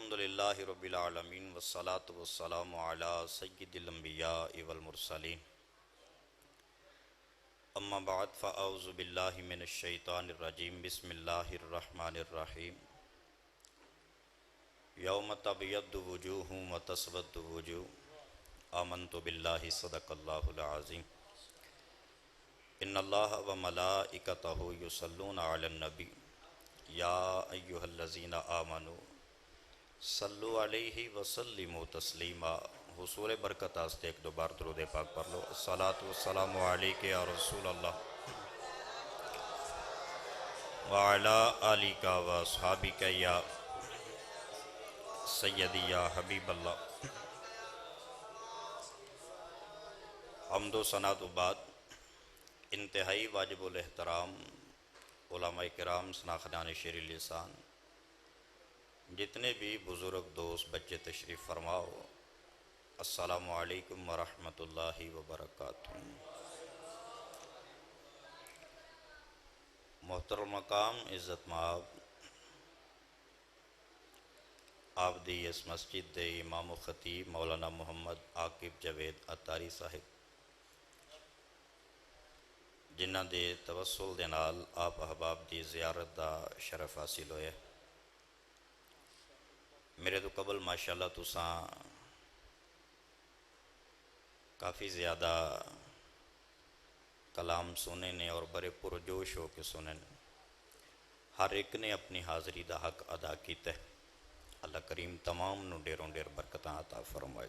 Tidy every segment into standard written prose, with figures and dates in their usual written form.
الحمدللہ رب العالمین والصلاة والسلام علی سید الانبیاء والمرسلین اما بعد فاعوذ باللہ من الشیطان الرجیم بسم اللہ الرحمن الرحیم یوم تبیض وجوہ وتسود وجوہ آمنت باللہ صدق اللہ العظیم ان اللہ وملائکتہ یصلون علی النبی یا ایہا الذین آمنوا صلو علیہ وسلموا تسلیما. حصول برکت آستے ایک دو بار درود پاک پڑھ لو. الصلاۃ والسلام علیک یا رسول اللہ وعلی آلک واصحابک یا سیدی یا حبیب اللہ. حمد و ثنا تو بعد انتہائی واجب الاحترام علماء کرام شناخدان شیر لسان جتنے بھی بزرگ دوست بچے تشریف فرماؤ، السلام علیکم ورحمۃ اللہ وبرکاتہ. محترم مقام عزت مآب آپ دی اس مسجد دے امام و خطیب مولانا محمد عاقب جاوید عطاری صاحب جنہ دے توسل دے نال آپ احباب دی زیارت دا شرف حاصل ہوئے. میرے تو قبل ماشاءاللہ تساں کافی زیادہ کلام سنے نے اور بڑے پرجوش ہو کے سنے نے. ہر ایک نے اپنی حاضری دا حق ادا کیتا ہے. اللہ کریم تمام نو ڈیروں ڈیر برکتاں عطا فرمائے.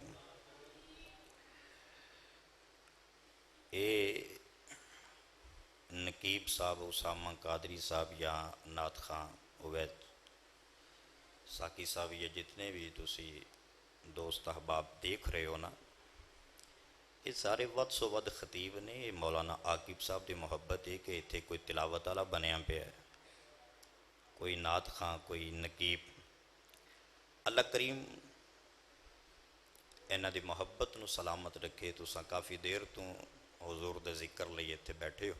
اے نقیب صاحب اسامہ قادری صاحب یا نعت خان عوید ساکی صاحب یہ جتنے بھی تسی دوست احباب دیکھ رہے ہو نا، یہ سارے ود سو ود خطیب نے. یہ مولانا عاقب صاحب دی محبت ہے کہ اتھے کوئی تلاوت والا بنیا پہ ہے، کوئی نعت خان، کوئی نقیب. اللہ کریم انہاں دی محبت نو سلامت رکھے. تساں کافی دیر تو حضور دے ذکر لئے اتھے بیٹھے ہو.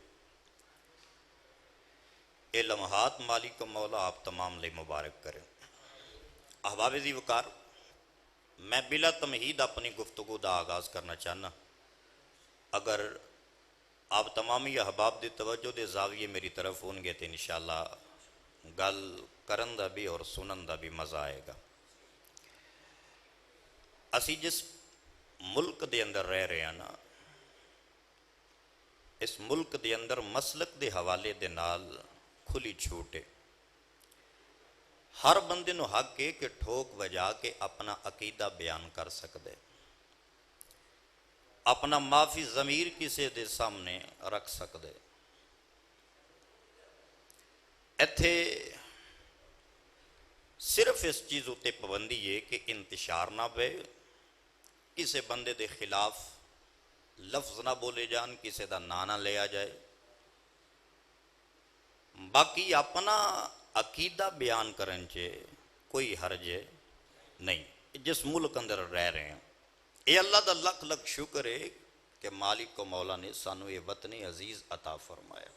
اے لمحات مالک و مولا آپ تمام لئے مبارک کریں. احباب ذی وقار، میں بلا تمہید اپنی گفتگو دا آغاز کرنا چاہنا. اگر آپ تمامی احباب دی توجہ دے زاویے میری طرف ہون گے تو انشاءاللہ گل کرن دا بھی اور سنن دا بھی مزہ آئے گا. اسی جس ملک دے اندر رہ رہے ہیں نا، اس ملک دے اندر مسلک دے حوالے دے نال کھلی چھوٹے. ہر بندے نو حق ہے کہ ٹھوک وجا کے اپنا عقیدہ بیان کر سکدے، اپنا معافی ضمیر کسی دے سامنے رکھ سکدے. ایتھے صرف اس چیز اتے پابندی ہے کہ انتشار نہ پے، کسی بندے دے خلاف لفظ نہ بولے جان، کسی دا نا نہ لیا جائے. باقی اپنا عقیدہ بیان کرن چے کوئی حرج نہیں. جس ملک اندر رہ رہے ہیں، اے اللہ دا لکھ لکھ شکر ہے کہ مالک و مولا نے سانو یہ وطن عزیز عطا فرمایا.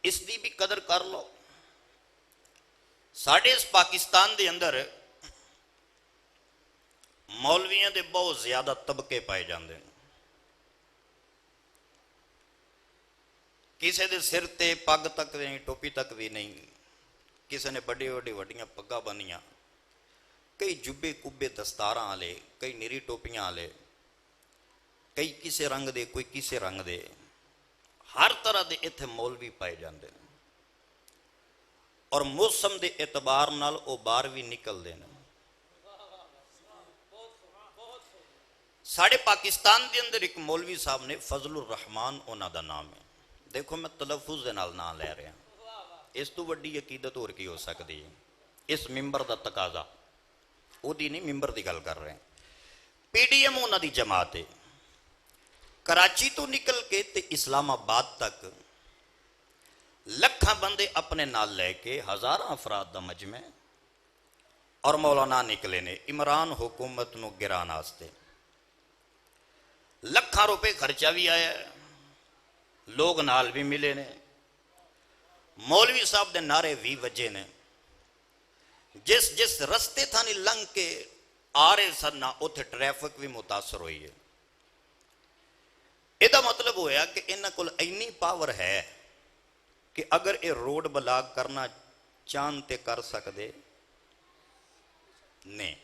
اس دی بھی قدر کر لو. ساڑھے اس پاکستان دے اندر مولویاں دے بہت زیادہ طبقے پائے جاندے ہیں. کسی دے سر تے پگ تک نہیں، ٹوپی تک بھی نہیں. کسی نے بڑی بڑی وڈیاں پگا بنیاں، کئی جبے کبے دستاراں آلے، کئی نیری ٹوپیاں آلے، کئی کسے رنگ دے، کوئی کسے رنگ دے. ہر طرح دے اتھے مولوی پائے جاندے ہیں اور موسم دے اعتبار نال او بار بھی نکل دے. ساڑھے پاکستان دے اندر ایک مولوی صاحب نے فضل الرحمان انہاں دا نام ہے. دیکھو میں تلفظ دے نال نہ لے رہا ہوں، اس تو وڈی عقیدت اور کی ہو سکتی ہے. اس ممبر دا تقاضا او دی نہیں، ممبر دی گل کر رہے ہیں. پی ڈی ایم انہاں دی جماعت ہے. کراچی تو نکل کے تے اسلام آباد تک لکھاں بندے اپنے نال لے کے، ہزاراں افراد دا مجمع اور مولانا نکلے نے عمران حکومت نو گران آستے. لکھاں روپے خرچہ بھی آیا ہے، لوگ نال بھی ملے نے. مولوی صاحب دے نعرے بھی وجے نے جس جس رستے تھانی لنگ کے آ رہے سن نہ اتھے ٹریفک بھی متاثر ہوئی ہے. یہ مطلب ہویا کہ انہاں کول اینی پاور ہے کہ اگر یہ روڈ بلاک کرنا چاہتے کر سکتے نہیں.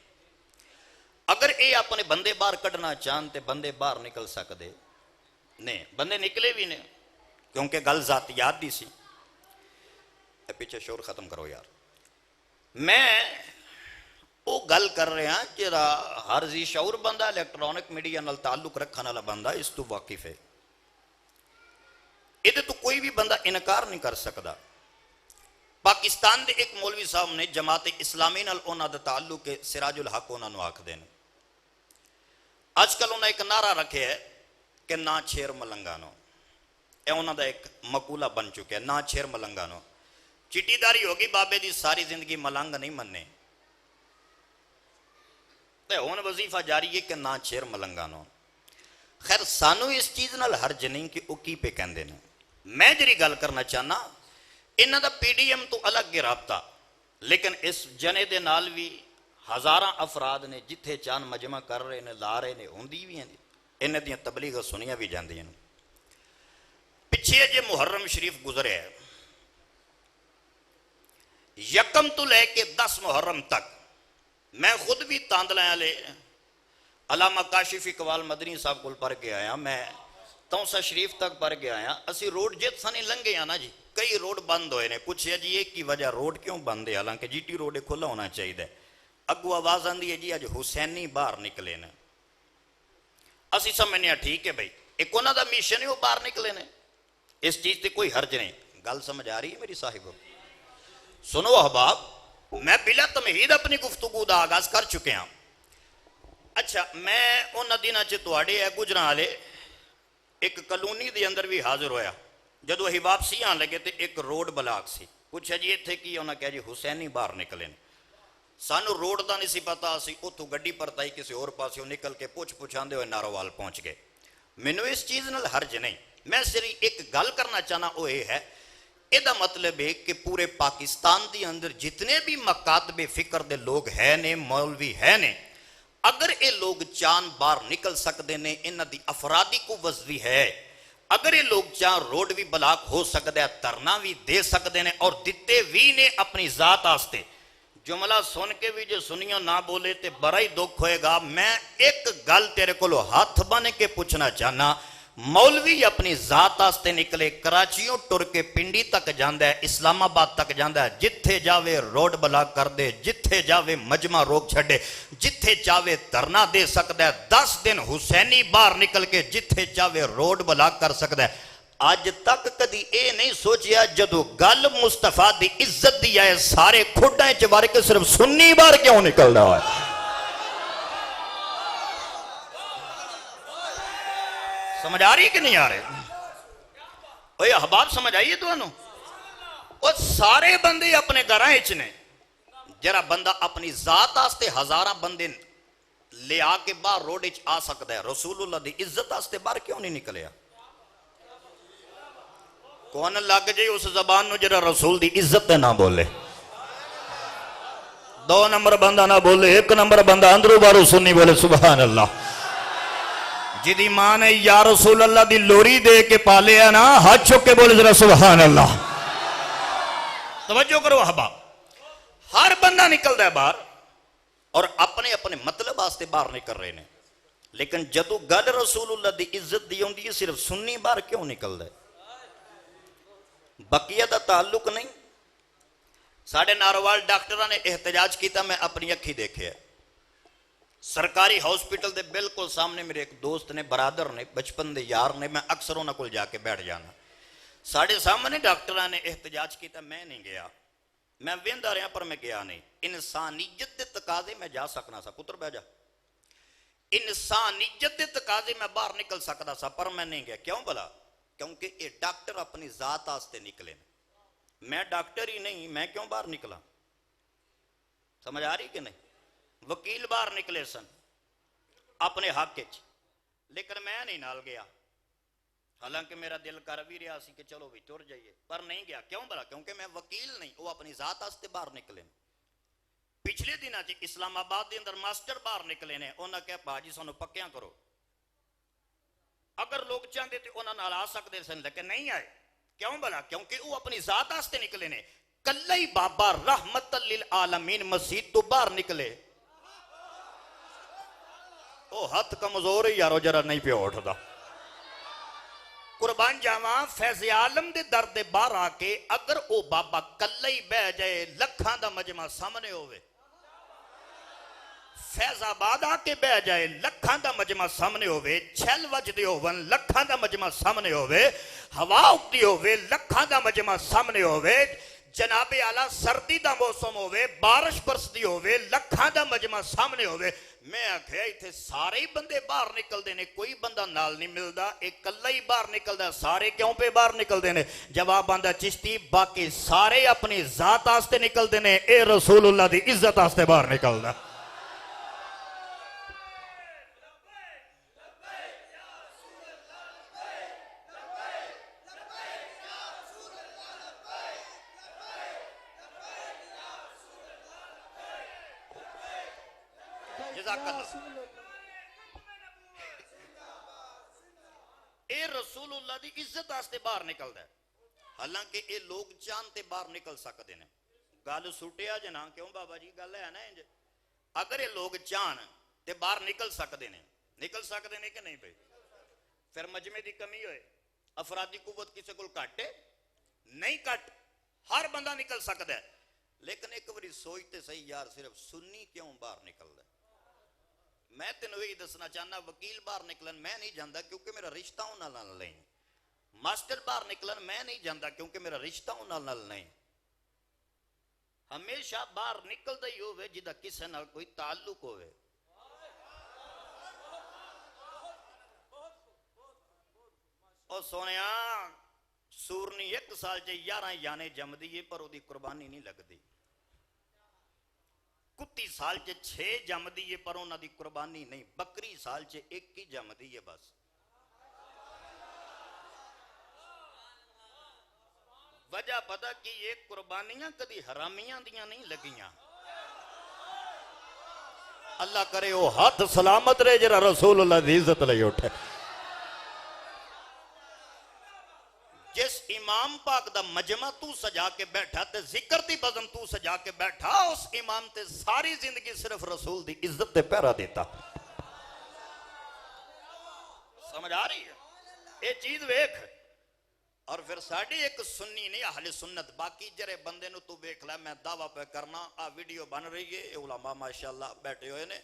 اگر یہ اپنے بندے باہر کڈنا چاہتے بندے باہر نکل سکتے نہیں. بندے نکلے بھی نہیں کیونکہ گل ذاتیات دی سی. پیچھے شور ختم کرو یار. میں وہ گل کر رہا جرا ہر ذی شعور بندہ الیکٹرانک میڈیا نال تعلق رکھنے والا بندہ اس تو واقف ہے. یہ تو کوئی بھی بندہ انکار نہیں کر سکتا. پاکستان دے ایک مولوی صاحب نے جماعت اسلامی نال انہاں دا تعلق سراج الحق انہاں نو آکھ دین. آج کل انہاں ایک نعرہ رکھے ہے کہ نہ چھیر ملنگانو. اے انہاں دا ایک مقولہ بن چکے ہے نہ چھیر ملنگانو. چٹی داری ہوگی بابے دی ساری زندگی ملنگ نہیں مننے. تے ہون وظیفہ جاری ہے کہ نہ چھیر ملنگانو. خیر سانو اس چیز نال حرج نہیں کہ او کی پہ کہندے نے. میں جری گل کرنا چاہنا انہاں دا پی ڈی ایم تو الگ گے رابطہ لیکن اس جنے دے نال بھی ہزاراں افراد نے جتھے چاند مجمع کر رہے نے لا رہے نے ہوندی بھی ہیں. انہاں دیاں تبلیغ سنیاں بھی جاندیاں. پچھے جے محرم شریف گزرے ہے یکم تو لے کے 10 محرم تک میں خود بھی تاندلائیں والے علامہ کاشف اقبال مدنی صاحب کو پڑھ کے آیا. میں تونسا شریف تک پڑھ کے آیا. اسی روڈ جت سانی لنگے آنا جی کئی روڈ بند ہوئے نے. پوچھے جی ایک کی وجہ روڈ کیوں بند ہے حالانکہ جی ٹی روڈ کھلا ہونا چاہیے. اگو آواز آندی ہے جی اج حسینی باہر نکلے نے. اسی سمجھنے ٹھیک ہے بھائی ایک انہاں دا میشن ہے وہ باہر نکلے نے. اس چیز تے کوئی حرج نہیں. گل سمجھ آ رہی ہے میری صاحب؟ سنو احباب میں بلا تمہید اپنی گفتگو دا آغاز کر چکے ہوں. اچھا میں انہاں دنوں چ تواڈے گجراں والے ایک کلونی دے اندر بھی حاضر ہویا. جدو اہی واپسی آن لگے تے ایک روڈ بلاک سی. پوچھا جی اتھے کی انہاں کہا جی حسینی باہر نکلے نے. سانو روڈ دا نہیں سی پتا. اسی اتھوں گڈی پرتائی کسی اور پاسوں نکل کے پوچھاندے ہوئے ناروال پہنچ گئے. مینوں اس چیز نال حرج نہیں. میں صرف ایک گل کرنا چاہنا وہ یہ ہے یہ مطلب ہے کہ پورے پاکستان دی اندر جتنے بھی مکاتب فکر دے لوگ ہے نے مولوی ہے نے اگر یہ لوگ چاند باہر نکل سکتے ہیں انہاں دی افرادی قوت بھی ہے. اگر یہ لوگ چاند روڈ بھی بلاک ہو سکتا ہے دھرنا بھی دے سکتے ہیں اور دیتے بھی نے اپنی ذات آستے. جملہ سن کے بھی جو سنیوں نہ بولے تے بڑا ہی دکھ ہوئے گا. میں ایک گل تیرے کو ہاتھ بن کے پوچھنا چاہنا مولوی اپنی ذات آستے نکلے کراچیوں ٹر کے پنڈی تک جاندہ ہے اسلام آباد تک جاندہ ہے جتھے جاوے روڈ بلاک کر دے جتھے جاوے مجمع روک چھڑے جتھے چاوے دھرنا دے سکتا ہے 10 دن حسینی باہر نکل کے جتھے چاوے روڈ بلاک کر سکتا ہے. آج تک کدی اے نہیں سوچیا جدو گل مصطفیٰ دی عزت دی آئے سارے کھوڑائیں چوارے کے صرف سنی بار کیوں نکل رہا ہے؟ سمجھ آ رہی کہ نہیں آ رہے؟ اوہ احباب سمجھ آئیے تو انہوں اور سارے بندے اپنے گھرائیں چنے جرا بندہ اپنی ذات آستے ہزارہ بندے لے آ کے باہر روڈ اچ آ سکتا ہے. رسول اللہ دی عزت آستے باہر کیوں نہیں نکلیا؟ کون لگ جائے اس زبان نو جرا رسول دی عزت نہ بولے. 2 نمبر بندہ نہ بولے 1 نمبر بندہ اندرو بارو سنی بولے سبحان اللہ. جدی ماں نے یا رسول اللہ دی لوری دے کے پالے ہے نا ہاتھ چھوک کے بولے ذرا سبحان اللہ. توجہ کرو احباب ہر بندہ نکل دا ہے باہر اور اپنے اپنے مطلب آستے باہر نکل رہے ہیں لیکن جدو گل رسول اللہ دی عزت دی ہوندی ہے صرف سنی باہر کیوں نکل دا ہے؟ بقیہ دا تعلق نہیں. ساڑھے ناروال ڈاکٹرہ نے احتجاج کیتا میں اپنی اکھی دیکھے ہے. سرکاری ہاسپٹل دے بالکل سامنے میرے ایک دوست نے برادر نے بچپن دے یار نے میں اکثر انہاں کول جا کے بیٹھ جانا. ساڑھے سامنے ڈاکٹرہ نے احتجاج کیتا میں نہیں گیا. میں ویندا رہا پر میں گیا نہیں. انسانیت دے تقاضے میں جا سکنا سا پتر بہ جا. انسانیت دے تقاضے میں باہر نکل سکتا سا پر میں نہیں گیا. کیوں بلا؟ کیونکہ یہ ڈاکٹر اپنی ذات آستے نکلے. میں ڈاکٹر ہی نہیں میں کیوں باہر نکلا؟ سمجھ آ رہی کہ نہیں؟ وکیل باہر نکلے سن اپنے حق لیکن میں نہیں نال گیا حالانکہ میرا دل کر بھی رہا سی کہ چلو بھی تر جائیے پر نہیں گیا. کیوں بلا؟ کیونکہ میں وکیل نہیں وہ اپنی ذات آستے باہر نکلے. پچھلے دن اسلام آباد کے اندر ماسٹر باہر نکلے نے، انہوں نے کہا باجی سانو پکیاں کرو، اگر لوگ چاہتے تو انہوں نے آ سکتے سن، لیکن نہیں آئے. کیوں بلا؟ کیونکہ وہ اپنی ذات واسطے نکلے نے. کلہ ہی بابا رحمت للعالمین مسجد تو باہر نکلے، وہ ہاتھ کمزور ہی یارو جرا نہیں پہ اٹھتا. قربان جاواں فیض عالم دے در دے باہر آ کے اگر او بابا کلہ ہی بہ جائے، لکھاں دا مجمع سامنے ہوئے، فیض آباد آ کے بہ جائے، لکھاں دا مجمع سامنے ہوئے، چھل وجدے ہوون لکھاں دا مجمع سامنے ہوئے، ہوا اٹھتی ہوئے لکھاں دا مجمع سامنے ہوئے، جناب اعلیٰ سردی دا موسم ہوئے، بارش برسدی ہوئے، لکھاں دا مجمع سامنے ہوئے. میں آکھیا ایتھے سارے ہی بندے باہر نکل دینے، کوئی بندہ نال نہیں ملدا، ایک کلہ ہی باہر نکل دا، سارے کیوں پہ باہر نکل دینے؟ جواب آندا چشتی باقی سارے اپنی ذات آستے نکل دینے، اے رسول اللہ دی عزت آستے باہر نکل دا. اے رسول اللہ دی عزت آستے باہر نکل دا ہے. حالانکہ اے لوگ چاہتے باہر نکل سکتے ہیں. گل سوٹیا جنا کیوں بابا جی گل ہے نا انج، اگر یہ لوگ چاہتے باہر نکل سکتے ہیں کہ نہیں بھائی؟ پھر مجمع دی کمی ہوئے، افرادی قوت کسی کو کٹے نہیں، کٹ ہر بندہ نکل سکتا ہے. لیکن ایک باری سوچتے صحیح یار صرف سنی کیوں باہر نکل دا ہے؟ میں تینوں یہ دسنا چاہنا وکیل باہر نکلن میں نہیں جاندا کیونکہ میرا رشتہ انہاں نال نہیں، ماسٹر باہر نکلن میں نہیں جاندا کیونکہ میرا رشتہ انہاں نال نہیں. ہمیشہ باہر نکلدا ہی ہوئے جدا کسے نال کوئی تعلق ہوئے. او سونیا سورنی 1 سال 11 یانے جم دیئے پر وہ دی قربانی نہیں لگ دی. کتی سال 6 جم دیئے پر انہاں دی قربانی نہیں. بکری سال 1 ہی جم دیئے بس. وجہ پتا کہ یہ قربانیاں کدی حرامیاں دیاں نہیں لگیاں. اللہ کرے وہ ہاتھ سلامت رہے جرا رسول اللہ دی عزت لے اٹھے. جس امام پاک دا مجمع تو سجا کے بیٹھا تے ذکر دی بزم تو سجا کے بیٹھا، اس امام تے ساری زندگی صرف رسول دی عزت تے پیرا دیتا. سمجھ آ رہی ہے یہ چیز ویکھ. اور پھر ساڑھی ایک سنی نہیں اہل سنت باقی جرے بندے نو تو ویکھ لے. میں دعویٰ پہ کرنا آ ویڈیو بن رہی ہے، علماء ماشاءاللہ بیٹھے ہوئے نے.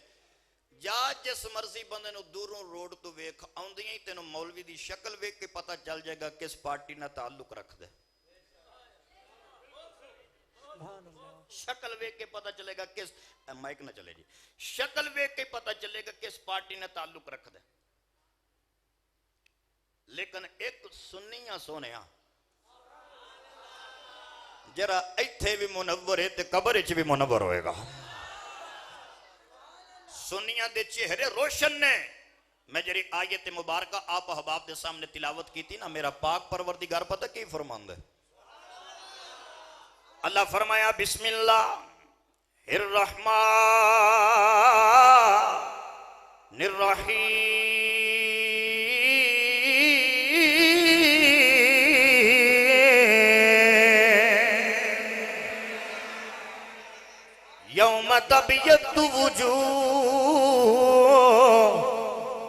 یا جس مرضی بندے نو دوروں روڈ تو ویکھ آؤندیاں ہی تینوں مولوی دی شکل ویکھ کے پتہ چل جائے گا کس پارٹی نہ تعلق رکھ دے. شکل ویکھ کے پتہ چلے گا کس مائک نہ چلے جی، شکل ویکھ کے پتہ چلے گا کس پارٹی نہ تعلق رکھ دے. لیکن ایک سنیاں سونیاں جرا ایتھے بھی منور ہے تے قبر وچ بھی منور ہوئے گا. سنیاں دے چہرے روشن نے. میں جری آیت مبارکہ آپ احباب دے سامنے تلاوت کی تھی نا، میرا پاک پروردگار پتہ کی فرماندہ ہے؟ اللہ فرمایا بسم اللہ الرحمن الرحیم یوم تبیض وجوہ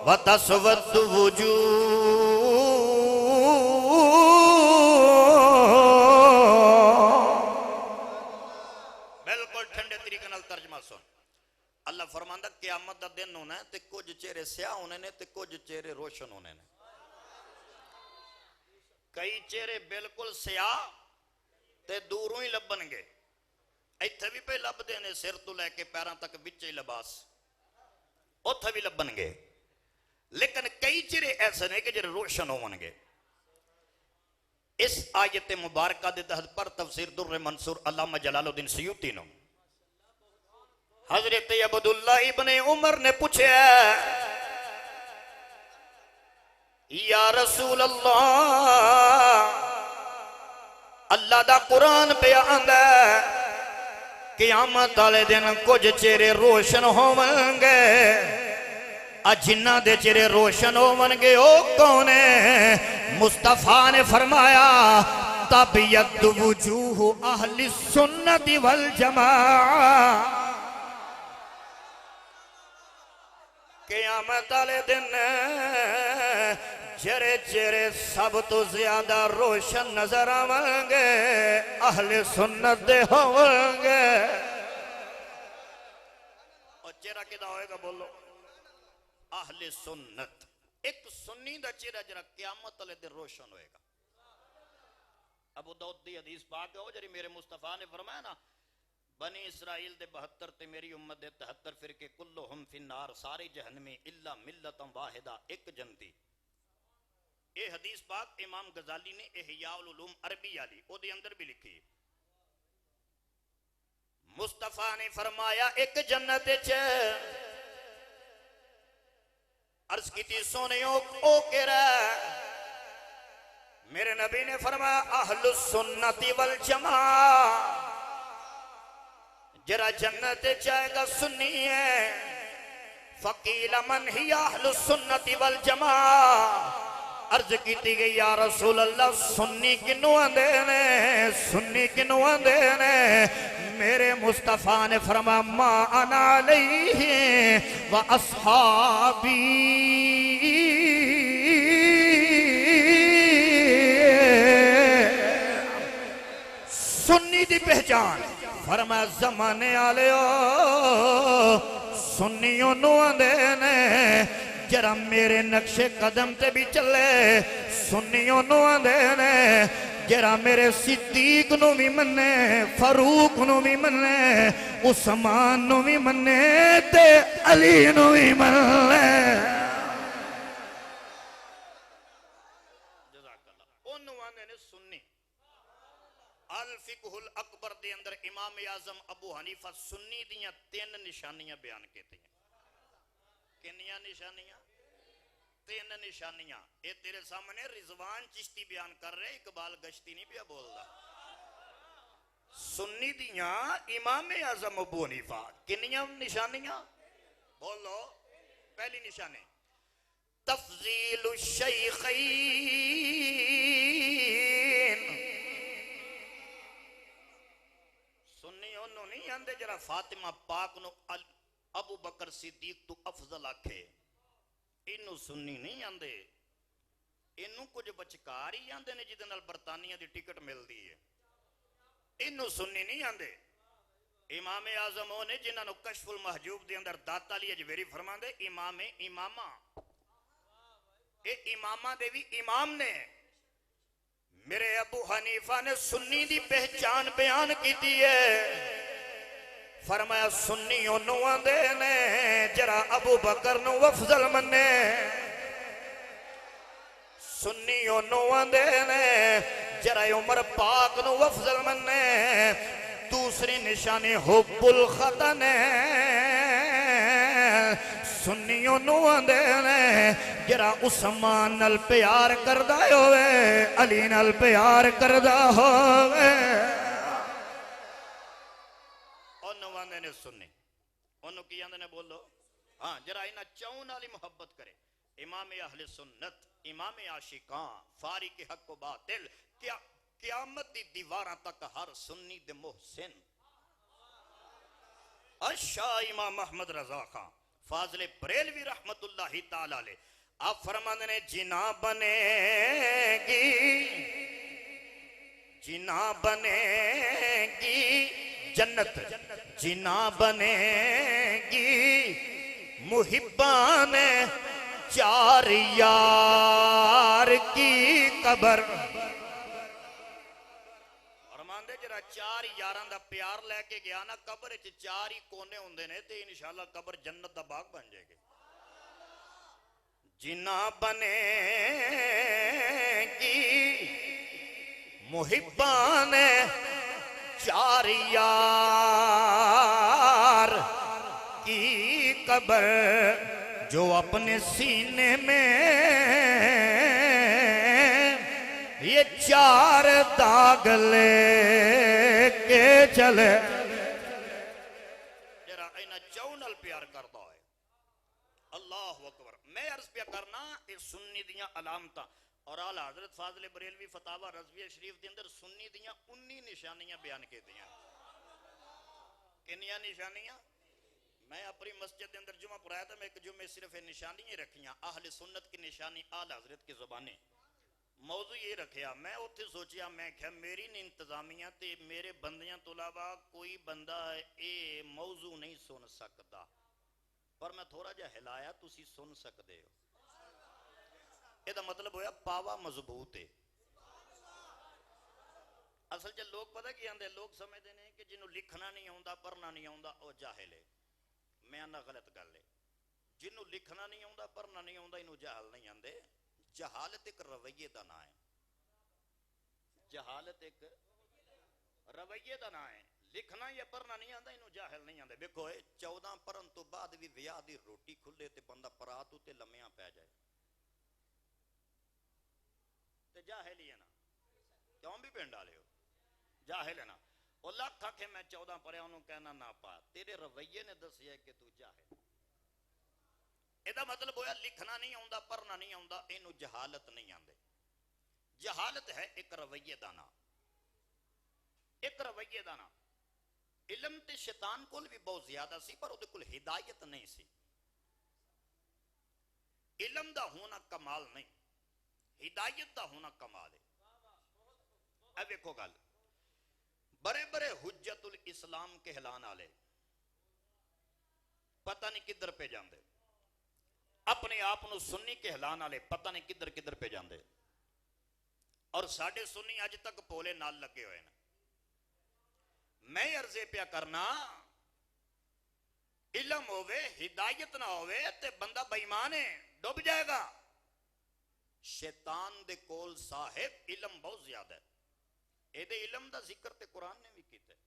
وتسود وجوہ. بالکل ٹھنڈے طریقے نال ترجمہ سن. اللہ فرماندا قیامت دا دن ہونا ہے تے کچھ چہرے سیاہ ہونے نے تے کچھ چہرے روشن ہونے نے. کئی چہرے بالکل سیاہ تے دوروں ہی لبن گے، ایتھے بھی پہ لب دینے سر تو لے کے پیران تک بچے لباس اتھے بھی لبن گے. لیکن کئی چہرے ایسے نہیں کہ جرے روشن ہون گے. اس آیت مبارکہ دے تحت پر تفسیر در منصور علامہ جلال الدین سیوطی نے حضرت عبداللہ ابن عمر نے پوچھے یا رسول اللہ، اللہ دا قرآن پہ آندا ہے قیامت والے دن کچھ چہرے روشن ہون گے، جنہ دے چہرے روشن ہون گے او کون ہے؟ مصطفیٰ نے فرمایا تبیض وجوہ اہل السنت والجماعہ، قیامت والے دن چہرے چہرے سب تو زیادہ روشن نظر آویں گے اہل سنت دے ہوں گے۔ اور چہرہ کدھا ہوئے گا بولو؟ اہل سنت۔ ایک سنی دا چہرہ جرا قیامت والے دن روشن ہوئے گا۔ ابو داؤد دی حدیث پاک ہو جری میرے مصطفیٰ نے فرمایا نا بنی اسرائیل دے 72 تے میری امت دے 73 فرقے کلہم فی النار، سارے جہنمی الا ملتا واحدہ، ایک جنتی۔ اے حدیث پاک امام غزالی نے احیاء العلوم عربی علی او دے اندر بھی لکھی۔ مصطفیٰ نے فرمایا ایک جنت چ عرض کی تھی سونے او کرا، میرے نبی نے فرمایا اہل السنت والجماعہ، جرا جنت چاہے گا سنی ہے۔ فقیل من ہی اہل السنت والجماعہ، عرض کیتی گئی یا رسول اللہ سنی کنو آندے نے، سنی کنو آندے نے؟ میرے مصطفیٰ نے فرمایا ما انا علیہ و اصحابی، سنی دی پہچان فرمایا زمانے آلے سنیوں نو آندے نے، جرا میرے نقش قدم تے بھی چلے سنیوں نو آندے نے، جرا میرے صدیق نو بھی منے، فاروق نو بھی منے، عثمان نو بھی منے، تے علی نو بھی منے۔ جزاک اللہ۔ انہوں آندے نے سنی۔ الفقہ الاکبر دے اندر امام اعظم ابو حنیفہ سنی دیاں 3 نشانیاں بیان کیتے ہیں۔ کنیاں نشانیاں؟ 3 نشانیاں۔ اے تیرے سامنے رضوان چشتی بیان کر رہے، اقبال گشتی نہیں پیا بول دا۔ سنی دیاں امام اعظم ابو حنیفہ کنیاں نشانیاں؟ بولو۔ پہلی نشانی تفضیل الشیخین، سنی انہوں نہیں آندے جرا فاطمہ پاک نو ابو بکر صدیق تو افضل آکھے، انہوں سنی نہیں آندے، انہوں کچھ بچکار ہی آندے نے جدنال برطانیہ دی ٹکٹ مل دی ہے، انہوں سنی نہیں آندے۔ امام اعظم ہونے جنہاں نو کشف المحجوب دے اندر داتا لی اجویری فرمان دے امام امامہ، اے امامہ دے بھی امام نے۔ میرے ابو حنیفہ نے سنی دی پہچان بیان کی دیئے، فرمایا سنی انہوں آندے نے جرا ابو بکر نو افضل منے، سنی انہوں آندے نے جرا عمر پاک نو افضل منے۔ دوسری نشانی حب الختن، سنی انہوں آندے نے جرا عثمان نال پیار کردہ ہوئے، علی نال پیار کردہ ہوئے۔ انہوں آندے نے سنی، انہوں کی آندے نے بولو ہاں جرا انہا چون علی محبت کرے۔ امام اہل سنت، امام عاشقان، فارق حق و باطل، قیامت دی دیواراں تک ہر سنی دے محسن۔ شاہ امام محمد رضا خان فاضل بریلوی رحمت اللہ تعالیٰ علیہ آپ فرمانے نے جنا بنے گی، جنا بنے گی جنت، جنا بنے گی محبان چار یار کی قبر۔ فرماندے جرا 4 یاراں دا پیار لے کے گیا نا قبر وچ 4 ہی کونے ہوندے نے تے انشاءاللہ قبر جنت دا باغ بن جائے گی۔ جنا بنے گی محبان 4 یار کی قبر، جو اپنے سینے میں یہ 4 داغ لے کے چلے۔ انہاں چاؤ نال پیار کردا ہے. اللہ اکبر. میں عرض پیا کرنا اے سنی دیاں علامتاں اور اعلی حضرت فاضل بریلوی فتاوی رضویہ شریف دے اندر سنی دیاں 19 نشانیاں بیان کیتیاں. کنیاں نشانیاں؟ میں اپنی مسجد دے اندر جمعہ پڑھایا تھا، میں ایک جمعے صرف نشانیاں رکھیاں. اہل سنت کی نشانی اعلی حضرت کی زبانیں. موضوع یہ رکھیا. میں اتھے سوچیا میں کہ میری نہیں انتظامیہ تے میرے بندیاں تو علاوہ کوئی بندہ اے موضوع نہیں سن سکتا، پر میں تھوڑا جا ہلایا تسی سن سکتے ہو. یہ دا مطلب ہویا پاوا مضبوط ہے. اصل جب لوگ پتہ کی آندے لوگ سمجھتے ہیں کہ جنہوں لکھنا نہیں آندا پڑھنا نہیں آندا وہ جاہل ہے. میں آنا غلط گل ہے. جنہوں لکھنا نہیں آندا پڑھنا نہیں آندا انہوں جاہل نہیں آندے. جہالت ایک رویے دا نام ہے. جہالت ایک رویے دا نام ہے. لکھنا یا پڑھنا نہیں آندا انہوں جاہل نہیں آندے. دیکھو 14 پڑھن تو بعد بھی ویاہ دی روٹی کھلے تے بندہ پرات تے لمیاں پہ جائے تے جاہل ہی ہے نا. کیوں بھی پینڈ ڈالے ہو؟ جاہل ہے نا. وہ لاکھ آکھے میں 14 پڑھیا انہوں کہنا نہ پا. تیرے رویے نے دسیا کہ تو جاہل. یہ مطلب ہویا لکھنا نہیں آندا پڑھنا نہیں آندا اینو جہالت نہیں آندے. جہالت ہے ایک رویے دانا. ایک رویے دانا. علم تے شیطان کول بھی بہت زیادہ سی پر وہ کول ہدایت نہیں سی. علم دا ہونا کمال نہیں، ہدایت دا ہونا کمال ہے. اب ایک گل، بڑے بڑے حجت الاسلام کہلان والے پتہ نہیں کدھر پہ جاندے، اپنے آپ نو سنی کہلان والے پتہ نہیں کدھر کدھر پہ جاندے. اور ساڈے سنی اج تک پولے نال لگے ہوئے ہیں. میں عرضے پیا کرنا علم ہوئے ہدایت نہ ہوئے تے بندہ بے ایمان ہے، ڈوب جائے گا. شیطان دے کول صاحب علم بہت زیادہ ہے. اے دے علم دا ذکر تے قرآن نے بھی کیتا ہے.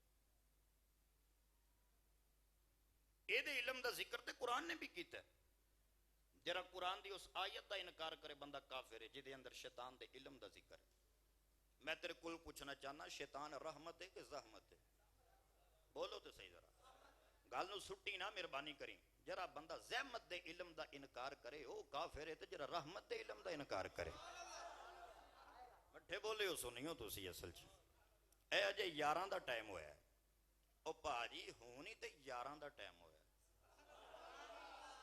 اے دے علم دا ذکر تے قرآن نے بھی کیتا ہے. جرا قرآن دی اس آیت دا انکار کرے بندہ کافر ہے جدے اندر شیطان دے علم دا ذکر ہے. میں تیرے کل پوچھنا چاہنا شیطان رحمت ہے کہ زحمت ہے؟ بولو تو صحیح ذرا. گل نو سٹی نہ مہربانی کریں. جرا بندہ زحمت دے علم دا انکار کرے او کافر ہے تے جرا رحمت دے علم دا انکار کرے. مٹھے بولے ہو سنیو تسی اصل چ اے اجے 11 دا ٹائم ہویا ہے. او پاجی ہونی تے 11 دا ٹائم ہویا ہے.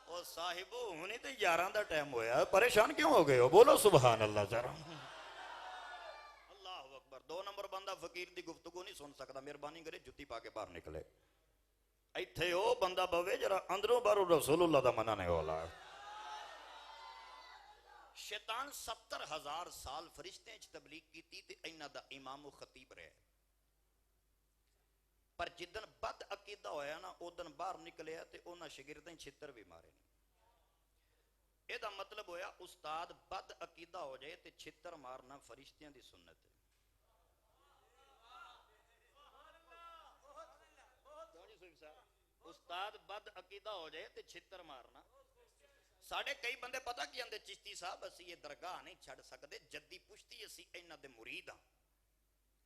او صاحبو ہونی تے 11 دا ٹائم ہویا ہے. پریشان کیوں ہو گئے ہو؟ بولو سبحان اللہ ذرا. اللہ اکبر. 2 نمبر بندہ فقیر دی گفتگو نہیں سن سکتا. مہربانی کرے جتی پا کے باہر نکلے. ایتھے او بندہ بوے جرا اندروں باہروں رسول اللہ دا منع نہیں ہولا. شیطان 70,000 سال فرشتے اچ تبلیغ کیتی تے انہاں دا امام و خطیب رہے. پر جدن بد عقیدہ ہویا نا اودن باہر نکلیا تے انہاں شاگردیں چھتر بھی مارے نہیں. اے دا مطلب ہویا استاد بد عقیدہ ہو جائے تے چھتر مارنا فرشتیاں دی سنت ہے. استاد بد عقیدہ ہو جائے تے چھتر مارنا. ساڑھے کئی بندے پتہ کی اندے چشتی صاحب اسی یہ درگاہ نہیں چھڑ سکتے جدی پشتی اسی اینہ دے مرید ہاں.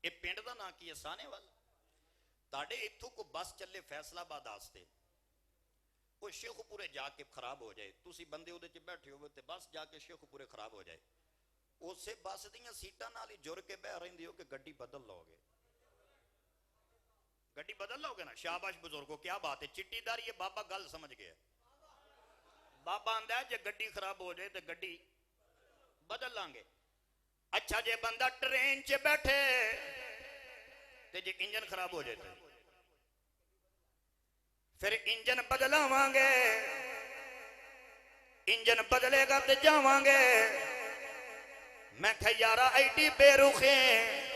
اے پینڈ دا نا کی اسانے والا تاڑے اتھو کو بس چلے فیصلہ آباد آستے وہ شیخ پورے جا کے خراب ہو جائے. تسی بندے ہو دے چے بیٹھے ہوئے تے بس جا کے شیخ پورے خراب ہو جائے. اسے بس دیاں سیٹاں نالی جڑ کے بہ رہی دیو کہ گڈی بدل لو گے. گڈی بدل لو گے نا. شاباش بزرگوں کیا بات ہے. چٹی دار یہ بابا گل سمجھ گئے. بابا آندہ ہے جے گڈی خراب ہو جائے تے گڈی بدل لانگے. اچھا جے بندہ ٹرین چے بیٹھے تے جے انجن خراب ہو جائے تے پھر انجن بدلا وانگے. انجن بدلے گا تے جاوانگے. میں کہا یارا ایڈی بے رخیں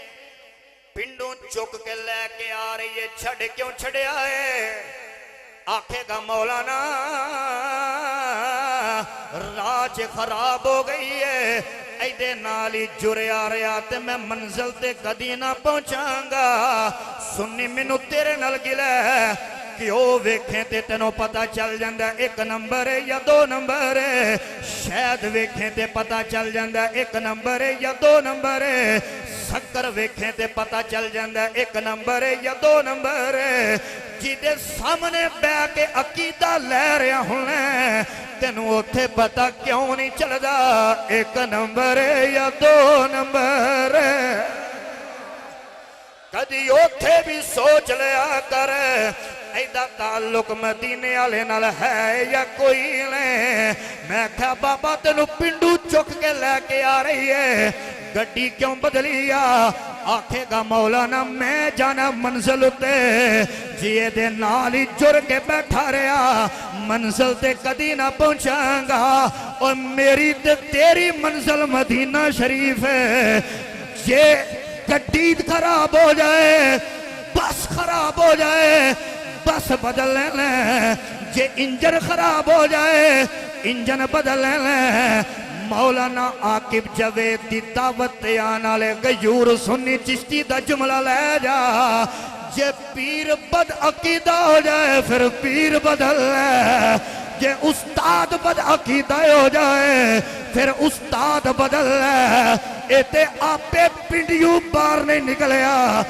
پنڈوں چک کے لے کے آ رہی ہے چھڑ کیوں چھڑے آئے. آکھے گا مولانا راج خراب ہو گئی ہے ایدے نالی جرے آ رہا تے میں منزل تے کدی نہ پہنچاں گا. سنی منو تیرے نال گلے کہ او ویکھیں تے تینوں پتہ چل جاندہ ایک نمبر ہے یا دو نمبر ہے شاید ویکھیں تے پتہ چل جاندہ ایک نمبر ہے یا دو نمبر ہے سکر ویکھیں تے پتہ چل جاندہ ایک نمبر ہے یا دو نمبر ہے جیدے سامنے بے کے عقیدہ لے رہا ہونے تینوں اوتھے پتہ کیوں نہیں چل دا ایک نمبر ہے یا دو نمبر ہے کدی اوتھے بھی سوچ لیا کر ایدہ تعلق مدینے والے نال ہے یا کوئی نہیں میں کہا بابا تینوں پنڈو چک کے لے کے آ رہی ہے گڈی کیوں بدلیا آکھے گا مولانا میں جانا منزل تے جیے دے نالی جر کے بیٹھا رہا منزل تے کدی نہ پہنچاں گا اور میری تے تیری منزل مدینہ شریف ہے یہ گڈی خراب ہو جائے بس خراب ہو جائے بس بدل لیں جے انجن خراب ہو جائے انجن بدل لیں مولانا عاقب جوید دی دعوت آنا لے غیور سنی چشتی دا جملہ لے جا جے پیر بد عقیدہ ہو جائے پھر پیر بدل لے جے استاد بد عقیدہ ہو جائے پھر استاد بدل لے ایتے آپے پنڈیوں بار نہیں نکلیا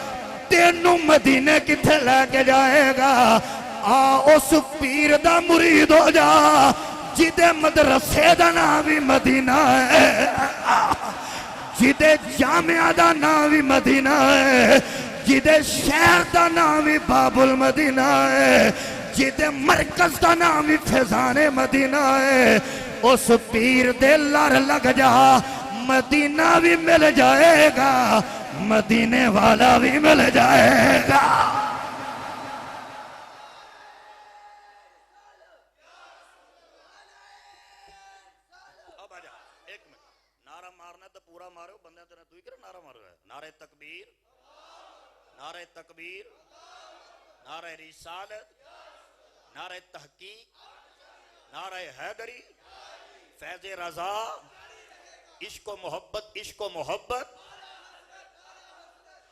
تینوں مدینے کتھے لے کے جائے گا اس پیر دا مرید ہو جا جیدے مدرسے دا ناوی مدینہ ہے جیدے جامعہ دا ناوی مدینہ ہے جیدے شہر دا ناوی باب المدینہ ہے جیدے مرکز دا ناوی فیضان مدینہ ہے اس پیر دے لر لگ جا مدینہ بھی مل جائے گا مدینے والا بھی مل جائے گا اب آجا ایک منٹ نعرہ مارنا تو پورا مارو بندہ تیرا تو ہی کرے نعرہ مارو ہے نعرہ تکبیر نعرہ تکبیر نعرہ رسالت نعرہ تحقیق نعرہ حیدری فیض رضا عشق و محبت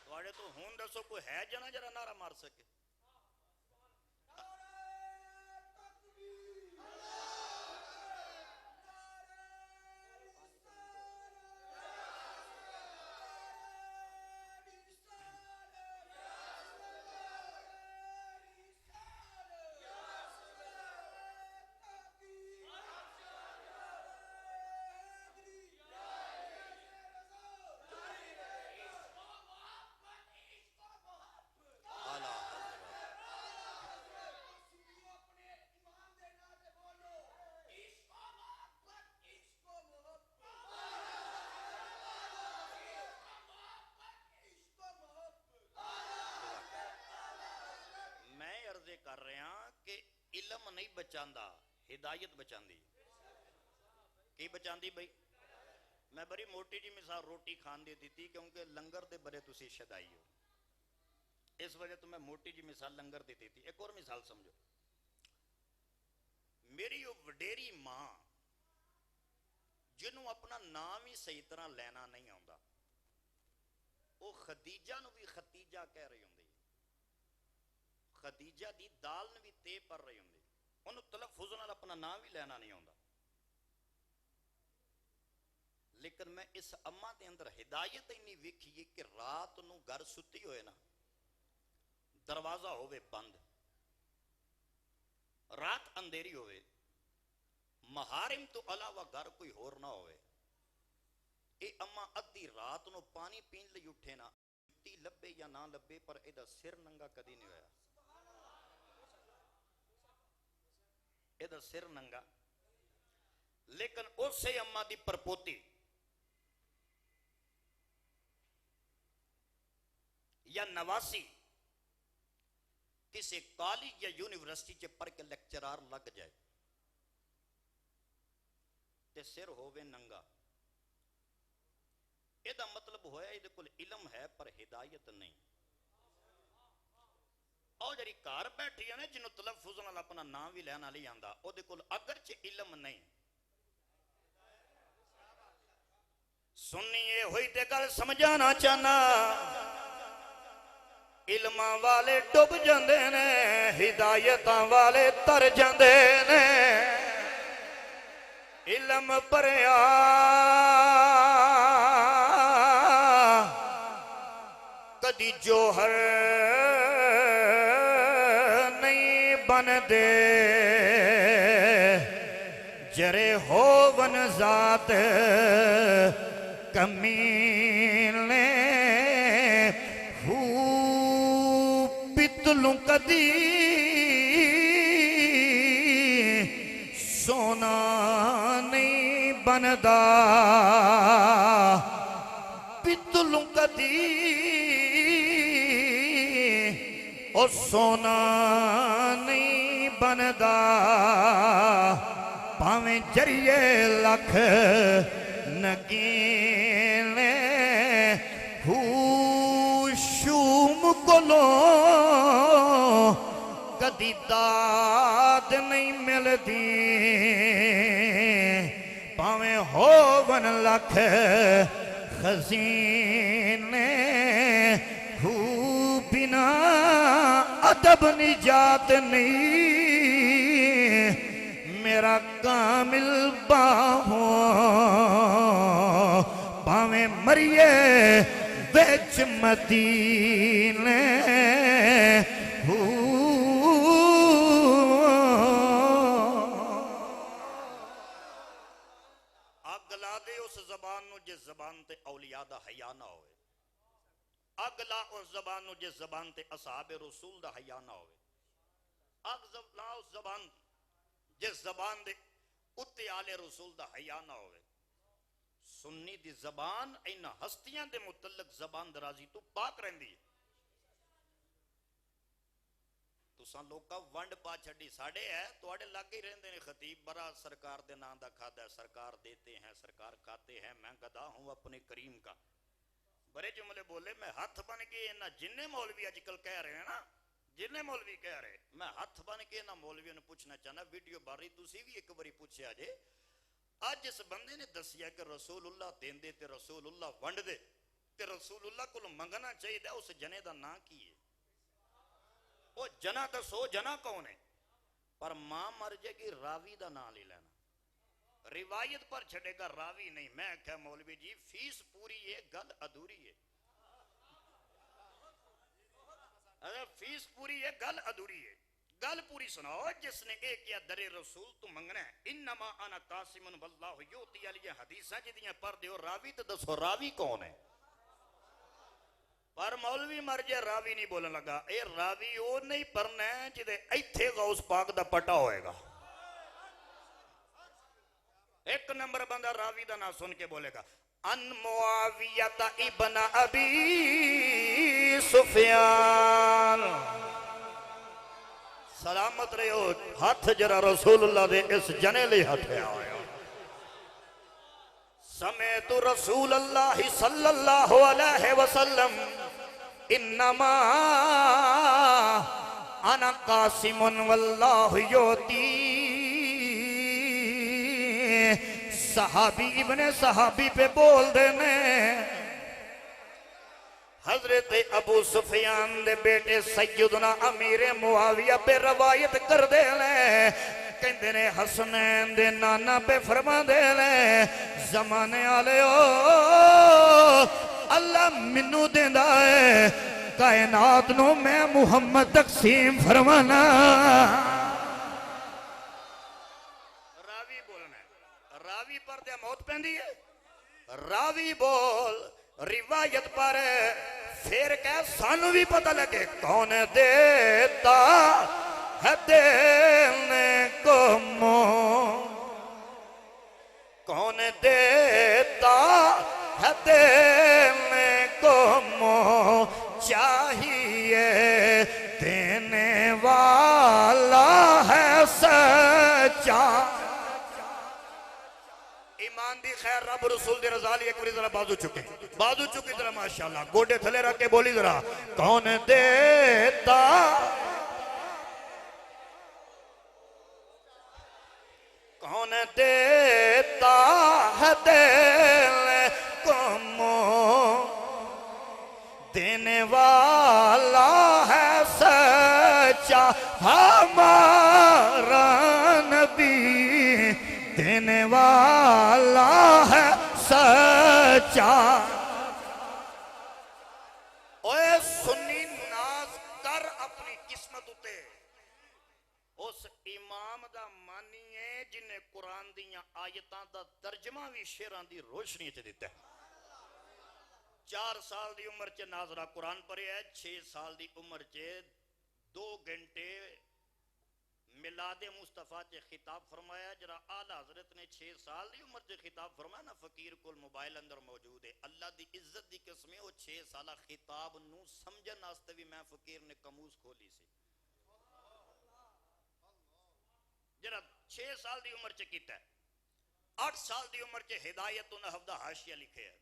توڑے تو ہون دسو کوئی ہے جنا جرا نعرہ مار سکے کر رہے ہیں کہ علم نہیں بچاندہ ہدایت بچاندی کی بچاندی بھئی میں بڑی موٹی جی مثال روٹی کھان دی تھی کیونکہ لنگر دے بڑے تسی شدائی ہو اس وجہ تو میں موٹی جی مثال لنگر دیتی تھی ایک اور مثال سمجھو میری وہ وڈیری ماں جنہوں اپنا نام ہی صحیح طرح لینا نہیں آندا وہ خدیجہ نو بھی ختیجہ کہہ رہی ہوں خدیجہ دی دال نے بھی تے پر رہی ہوں انہوں تلفظ نال اپنا نام بھی لینا نہیں ہوندا لیکن میں اس اماں دے اندر ہدایت ہی نہیں ویکھی کہ رات نو گھر ستی ہوئے نا دروازہ ہوئے بند رات اندھیری ہوئے محارم تو علاوہ گھر کوئی ہور نہ ہوئے اے اماں ادھی رات نو پانی پین لئی اٹھے نا تی لبے یا نہ لبے پر ایدہ سر ننگا کدی نہیں ہویا ایدہ سر ننگا لیکن اس سے اماں دی پرپوتی یا نواسی کسی کالج یا یونیورسٹی چے پڑھ کے لیکچرار لگ جائے تے سر ہووے ننگا ایدہ مطلب ہویا ایدہ کل علم ہے پر ہدایت نہیں اور جری کار بیٹھی ہے نا جنہوں تلفظ نال اپنا نام بھی لینا لئی آندا او دے کل اگرچہ علم نہیں سنیے ہوئی تے گل سمجھانا چاہنا علماں والے ڈب جاندے نے ہدایتاں والے تر جاندے نے علم پریا کدی جوہر نہیں بن دے جرے ہوون ذات کمینے ہو پتلوں کدی سونا نہیں بندا پتلوں کدی او سونا نہیں بندا پاویں جریے لکھ نگینے ہو شوم کولوں کدی داد نہیں ملدی پاویں ہوون لکھ خزینے ہو بنا ادب نجات نہیں میرا کامل باہوں پاویں مریے ویچ مدینے اگ لا دے اس زبان نو جس زبان تے اولیاء دا حیا نہ ہوئے اگ لا اس زبان نو جس زبان تے اصحاب رسول دا حیا نہ ہوئے اگ لا اس زبان جس زبان دے اتے آل رسول دا حیا نہ ہوئے سنی دی زبان اینا ہستیاں دے متعلق زبان درازی تو پاک رہندی ہے تساں لوکا ونڈ پا چھڑی ساڑے ہے تو آڑے لگے رہندے نے خطیب برا سرکار دے نام دا کھادا ہے سرکار دیتے ہیں سرکار کھاتے ہیں میں گدا ہوں اپنے کریم کا بڑے جملے بولے میں ہاتھ بن کے انہا جننے مولوی آج کل کہہ رہے ہیں نا جننے مولوی کہہ رہے میں ہاتھ بن کے انہا مولویوں نے پوچھنا چاہنا ویڈیو باری تُسی بھی ایک باری پوچھے آجے آج جس بندے نے دسیا کہ رسول اللہ دین دے تے رسول اللہ ونڈ دے تے رسول اللہ کو منگنا چاہیے دے اس جنے دا نا کی ہے وہ جنا دسو جنا کون ہے پر ماں مر جائے گی راوی دا نا لے لینا روایت پر چھڑے گا راوی نہیں میں کہا مولوی جی فیس پوری ہے گل ادھوری ہے فیس پوری ہے گل ادھوری ہے گل پوری سناؤ جس نے ایک یا در رسول تو منگنا ہے انما انا قاسم واللہ یوتی علی حدیثہ جدیاں پر دیو راوی تو دسو راوی کون ہے پر مولوی مر جائے راوی نہیں بولن لگا اے راوی وہ نہیں پرنا ہے جدے ایتھے غوث پاک دا پٹا ہوئے گا ایک نمبر بندہ راوی دا نا سن کے بولے گا ان معاویت ابن ابی سفیان سلامت رہے ہو ہاتھ جرا رسول اللہ دے اس جنے لے ہاتھے آئے سمیت رسول اللہ صلی اللہ علیہ وسلم انما انا قاسم واللہ یوتی صحابی ابن صحابی پہ بول دینے حضرت ابو سفیان دے بیٹے سیدنا امیر معاویہ پہ روایت کر دے لے کہندے نے حسنین دے نانا پہ فرما دے لے زمانے آلے ہو اللہ منو دیندہ ہے کائنات نو میں محمد تقسیم فرمانا راوی بولنا ہے راوی پر دے موت پہندی ہے راوی بول روایت پر پھر کہ سانو بھی پتہ لگے کون دیتا ہے دینے کو کون دیتا ہے دینے کو چاہیے دینے والا ہے سچا ایمان دی خیر رب رسول دی رضا لی ایک بری ذرا بازو چکے ذرا ماشاءاللہ گوڑے تھلے رکھ کے بولی ذرا کون دیتا ہے دینے کو دینے والا سچا ہمارا نبی دینے والا ہے سچا اوے سنی ناز کر اپنی قسمت اتے اس امام دا مانی ہے جنہیں قرآن دیاں آیتاں دا ترجمہ بھی شیران دی روشنی چے دیتا ہے 4 سال دی عمر چے ناظرہ قرآن پڑھے ہے 6 سال دی عمر چے 2 گھنٹے میلاد مصطفیٰ چے خطاب فرمایا جرا آلہ حضرت نے 6 سال دی عمر چے خطاب فرمایا نا فقیر کول موبائل اندر موجود ہے اللہ دی عزت دی قسمیں وہ 6 سالہ خطاب نو سمجھن آستے بھی میں فقیر نے کموز کھولی سی جرا 6 سال دی عمر چے کیتا ہے 8 سال دی عمر چے ہدایت و نحو دا حاشیہ لکھے ہے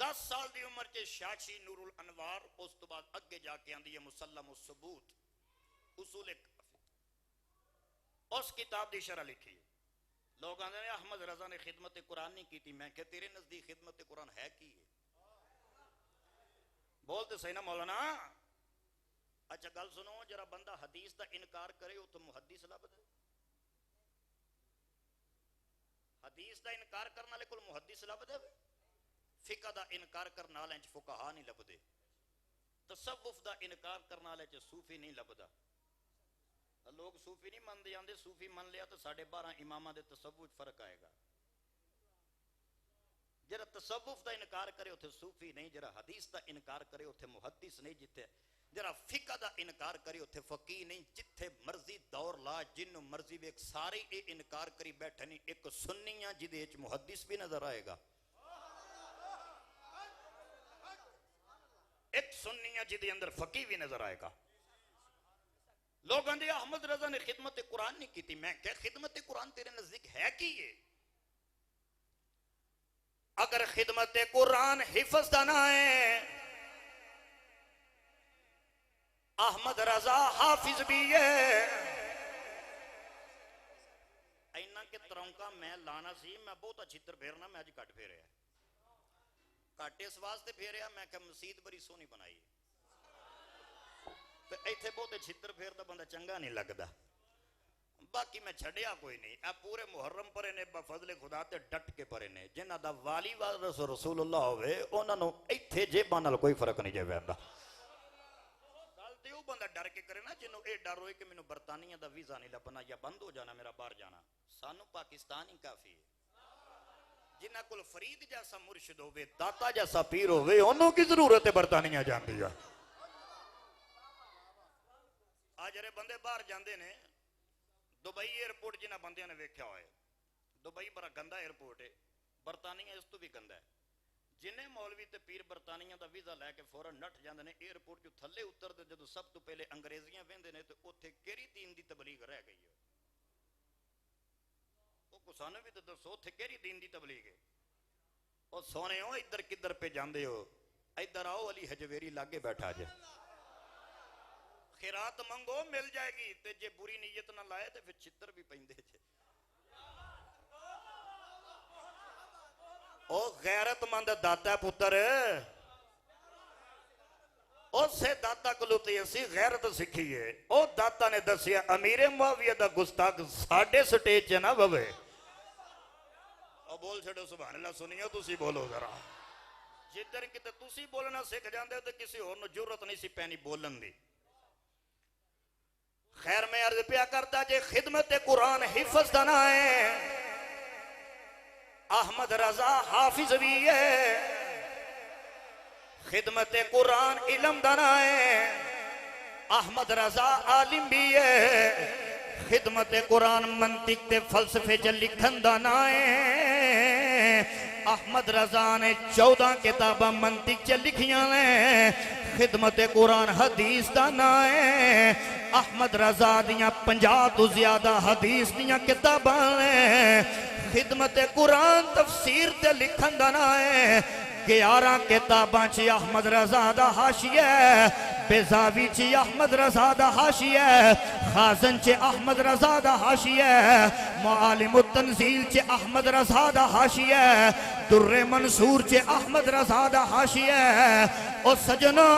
10 سال دی عمر چے شاشی نور الانوار اس تو بعد اگے جا کے آندی ہے مسلم الثبوت اصول اس کتاب دی شرح لکھی ہے لوگ آندے ہیں احمد رضا نے خدمت قرآن نہیں کی تھی میں کہ تیرے نزدیک خدمت قرآن ہے کی ہے بولتے صحیح نا مولانا اچھا گل سنو جرا بندہ حدیث دا انکار کرے ہو تو محدث لب دے حدیث دا انکار کرنا لے کل محدث لب دے فقہ دا انکار کرنا لے فقہا نہیں لب دے تصوف دا انکار کرنا لے صوفی نہیں لب دا لوگ صوفی نہیں من دے آندے صوفی من لیا تو 12.5 امامہ دے تصوف فرق آئے گا جرا تصوف دا انکار کرے ہوتے صوفی نہیں جرا حدیث دا انکار کرے ہوتے محدث نہیں جتے جرا فقہ دا انکار کرے ہوتے فقی نہیں جتے مرضی دور لا جن مرضی بھی ایک ساری اے انکار کری بیٹھے نہیں ایک سنیاں جدے ایچ محدث بھی نظر آئے گا ایک سنیاں جدے اندر فقی بھی نظر آئے گا لوگ اندے احمد رضا نے خدمت قرآن نہیں کی تھی میں کہ خدمت قرآن تیرے نزدیک ہے کی یہ اگر خدمت قرآن حفظ دا نہ ہے احمد رضا حافظ بھی ہے اینا کے ترونکا میں لانا سی میں بہت چھتر پھیرنا میں آج کٹ پھیرے کٹ اس واسطے پھیریا میں کہ مسجد بڑی سونی بنائی تو ایتھے بہت چھتر پھیرتا بندہ چنگا نہیں لگدا باقی میں چھڑیا کوئی نہیں اے پورے محرم پرے نے بفضل خدا تے ڈٹ کے پرے نے جنہ دا والی وارث رسول اللہ ہوئے انہاں نو ایتھے جیباں نال کوئی فرق نہیں جے ویندا گل تے او بندہ ڈر کے کرے نا جنوں اے ڈر ہوئے کہ مینوں برطانیہ دا ویزا نہیں لبنا یا بند ہو جانا میرا باہر جانا سانو پاکستان ہی کافی ہے جنہ کل فرید جیسا مرشد ہوئے داتا جیسا پیر ہوئے انہوں کی ضرورت ہے برطانیہ جان دیا آج رہے بندے باہر جاندے نے دبئی ایئرپورٹ جنہ بندیاں نے ویکھیا ہوئے دبئی بڑا گندہ ایئرپورٹ ہے برطانیہ اس تو بھی گندہ ہے جنہیں مولوی تے پیر برطانیہ دا ویزا لے کے فوراں نٹ جاندے نے ایئرپورٹ جو تھلے اتر دے جدو سب تو پہلے انگریزیاں ویندے نے تو اوتھے کیڑی دین دی تبلیغ رہ گئی ہے وہ سانے بھی تو دسو اوتھے کیڑی دین دی تبلیغ ہے اور سونے ہو ادھر کدھر پہ جاندے ہو ادھر آؤ علی حجویری لاگے بیٹھا جائے خیرات منگو مل جائے گی تے جے بری نیت نہ لائے تے پھر چتر بھی پہندے چھے او غیرت مند داتا پتر او سے داتا کلوتی اسی غیرت سکھیے او داتا نے دسیا امیر معاویہ دا گستاخ ساڑھے سٹیج چے نہ بوے او بول چھڑو سبحان اللہ سنیو تسی بولو ذرا جدر کی تے تسی بولنا سکھ جاندے تو کسی اور نو جرت نہیں سی پینی بولن دی خیر میں عرض پیا کرتا جے خدمت قرآن حفظ دنا ہے احمد رضا حافظ بھی ہے خدمت قرآن علم دنا ہے احمد رضا عالم بھی ہے خدمت قرآن منطق تے فلسفے چ لکھن دنا ہے احمد رضا نے 14 کتاباں منطق چ لکھیاں نے خدمت قرآن حدیث دنا ہے احمد رضا دیاں 50 تو زیادہ حدیث دیاں کتاباں نے خدمت قرآن تفسیر تے لکھن دنا ہے 11 کتاباں چی احمد رضا دا حاشیہ بیزاوی چی احمد رضا دا حاشیہ خازن چی احمد رضا دا حاشیہ معالم التنزیل چی احمد رضا دا حاشیہ در منصور چی احمد رضا دا حاشیہ او سجنہ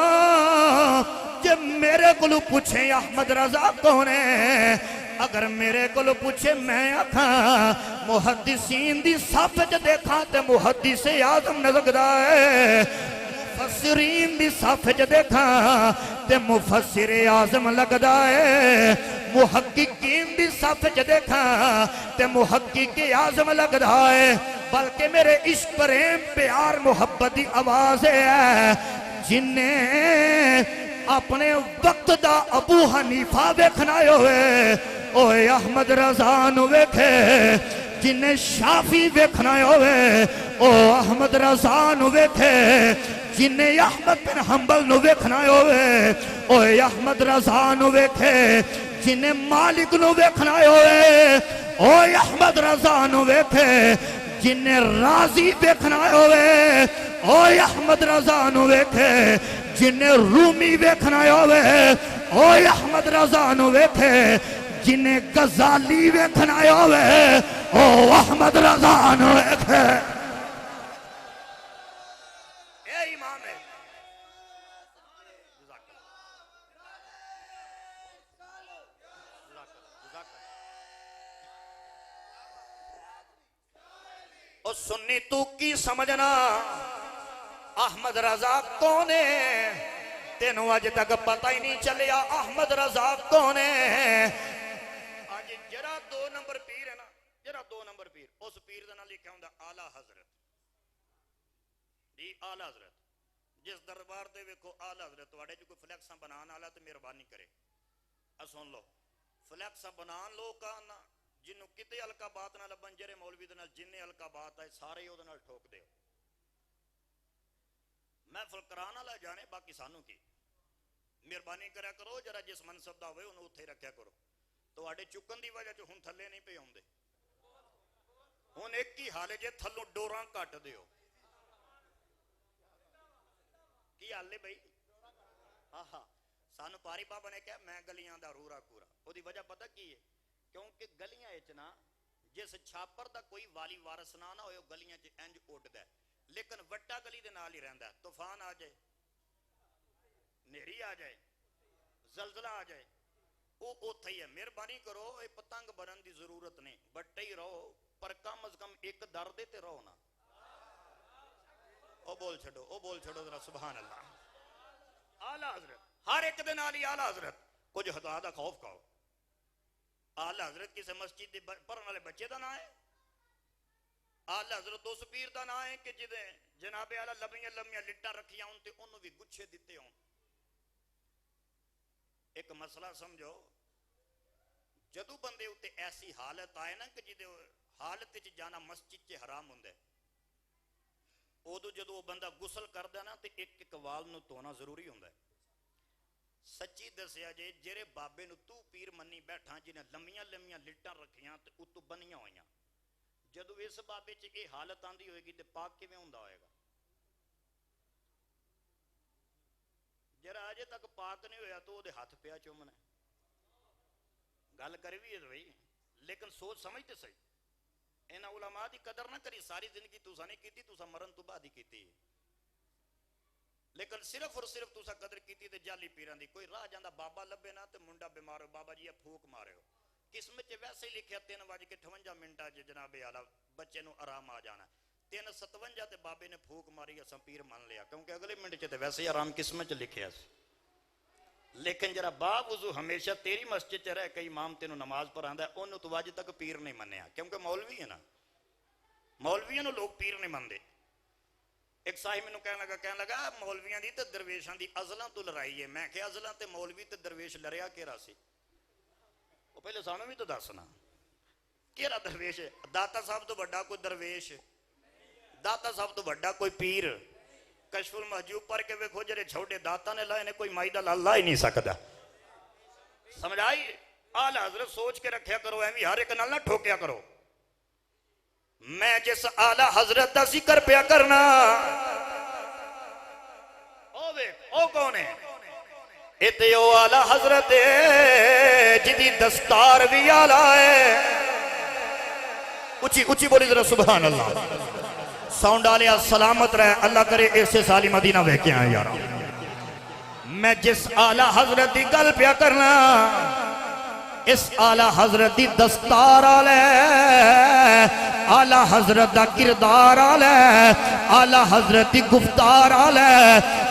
جے میرے کو پوچھیں احمد رضا کون ہے، اگر میرے کو پوچھے میں آکھاں محدثین دی صف وچ دیکھاں تے محدث اعظم لگدا ہے، مفسرین دی صف وچ دیکھاں تے مفسر اعظم لگدا ہے، محققین دی صف وچ دیکھاں تے محقق اعظم لگدا ہے، بلکہ میرے عشق پریم پیار محبت دی آواز ہے جن نے اپنے وقت دا ابو حنیفہ ویکھنا ہوئے اوے احمد رضا نو ویکھے، جن نے شافی ویکھنا ہوئے او احمد رضا نو ویکھے، جن نے احمد بن حنبل نو ویکھنا ہوئے اوے احمد رضا نو ویکھے، جن نے مالک نو ویکھنا ہوئے اوے احمد رضا نو ویکھے، جن نے راضی ویکھنا ہوئے اوے احمد رضا نو ویکھے، جن نے رومی ویکھنا ہوئے اوے احمد رضا نو ویکھے، جن نے غزالی ویکھنا ہوئے او احمد رضا نو ویکھے۔ اے امام ہے او سنی تو کی سمجھنا احمد رضا کون ہے، تینوں آج تک پتہ ہی نہیں چلیا احمد رضا کون ہے۔ آج جرا 2 نمبر پیر ہے نا، جرا 2 نمبر پیر، اس پیر دا نام لکھا ہوندا اعلی حضرت جی، اعلی حضرت جس دربار دے ویکھو اعلی حضرت تواڈے جو کوئی فلیکساں بنان والا تے مہربانی کرے سن لو، فلیکساں بنان لو کہنا جنوں کتے القابات نہ لبن، جڑے مولوی دے نال جننے القابات آئے سارے اودے نال ٹھوک دیو، محفل کرانا والا جانے، باقی سانو کی مہربانی کریا کرو، جرا جس منصب دا ہوئے انہوں اتھے رکھیا کرو، تو آڑے چکن دی وجہ جو ہن تھلے نہیں پہ ہوندے، ہن ایک کی حالے جے تھلوں ڈوراں کٹ دیو، کی حالے بھئی سانو پاری بابا نے کہا میں گلیاں دا رورا کورا، وہ دی وجہ پتہ کی ہے، کیونکہ گلیاں اچنا جس چھاپر دا کوئی والی وارث نہ ہوئے گلیاں چ انج اڑ دے، لیکن وٹا گلی دے نال ہی رہندا ہے، طوفان آ جائے، نیری آ جائے، زلزلہ آ جائے، او اوتھے ہی ہے۔ مہربانی کرو اے پتنگ بنن دی ضرورت نہیں، بٹے ہی رہو، پر کم از کم ایک در دیتے رہو نا۔ او بول چھڑو ذرا سبحان اللہ۔ اعلی حضرت ہر ایک دے نال ہی اعلی حضرت، کچھ خدا دا خوف کھاؤ۔ اعلی حضرت کسے مسجد دے پڑھن والے بچے دا نام ہے، اعلی حضرت اس پیر دا نام ہے کہ جدے جناب اعلی لمبیاں لمبیاں لٹاں رکھیاں ہون تے انہوں بھی گچھے دیتے ہون۔ ایک مسئلہ سمجھو، جدو بندے ہوتے ایسی حالت آئے نا کہ جدے حالت چ جانا مسجد چ حرام ہوندے، ادو جدو بندہ غسل کردا نا تے ایک ایک وال نو دھونا ضروری ہوندا ہے۔ سچی دسیا جے جڑے بابے نو تو پیر منی بیٹھا جنہیں لمبیاں لمبیاں لٹاں رکھیاں تے اتو بنیاں ہوئیاں، جدو اس بابے چ یہ حالت آندی ہوئے گی تے پاک کیویں ہوندا ہوئے گا؟ جرا اجے تک پاک نہیں ہویا تو وہ ہاتھ پیا چومنا ہے، گل کری بھی ہے بھائی، لیکن سوچ سمجھتے صحیح، انہاں علماء دی قدر نہ کری، ساری زندگی تساں نہیں کیتی، تساں مرن تو بعد ہی کیتی، لیکن صرف اور صرف تساں قدر کیتی تے جعلی پیراں دی۔ کوئی راہ جاندا بابا لبے نا تے منڈا بیمار ہو، بابا جی پھوک مارے ہو، قسمت چ ویسے ہی لکھیا 3:58 منٹا جناب اعلی بچے نو آرام آ جانا، 3:57 تے بابے نے پھوک ماری، اساں پیر مان لیا، کیونکہ اگلے منٹ چ تے ویسے ہی آرام قسمت چ لکھیا سی۔ لیکن جرا با وضو ہمیشہ تیری مسجد چ رہ کے امام تینوں نماز پڑھاندا ہے، انہوں تو اج تک پیر نہیں منیا، کیونکہ مولوی ہے نا، مولویاں نو لوگ پیر نہیں مندے۔ ایک صاحب مینوں کہن لگا مولویاں دی تے درویشاں دی ازلاں تو لڑائی ہے، میں کہ ازلاں تے مولوی تے درویش لڑیا کیڑا سی؟ وہ پہلے سانوں بھی تو دسنا کیڑا درویش ہے؟ داتا صاحب تو بڑا کوئی درویش، داتا صاحب تو بڑا کوئی پیر، کشف المحجوب پڑھ کے ویکھو جڑے چھوٹے داتا نے لائے نے کوئی مائی دا لا ہی نہیں سکدا۔ سمجھائی؟ اعلی حضرت سوچ کے رکھیا کرو، ایویں ہر ایک نال نہ ٹھوکیا کرو۔ میں جس اعلی حضرت دا ذکر پیا کرنا او کون ہے؟ اتے او اعلی حضرت جدی دستار بھی اعلی ہے، اچھی اچھی بولی ذرا سبحان اللہ، ساؤنڈ آلیا سلامت رہے، اللہ کرے ایسے سالی مدینہ وے کے آئے یارا۔ میں جس آلہ حضرت دی گل پیا کرنا اس آلہ حضرت دی دستار آلے آلہ حضرت دا کردار آلے آلہ حضرت دی گفتار آلے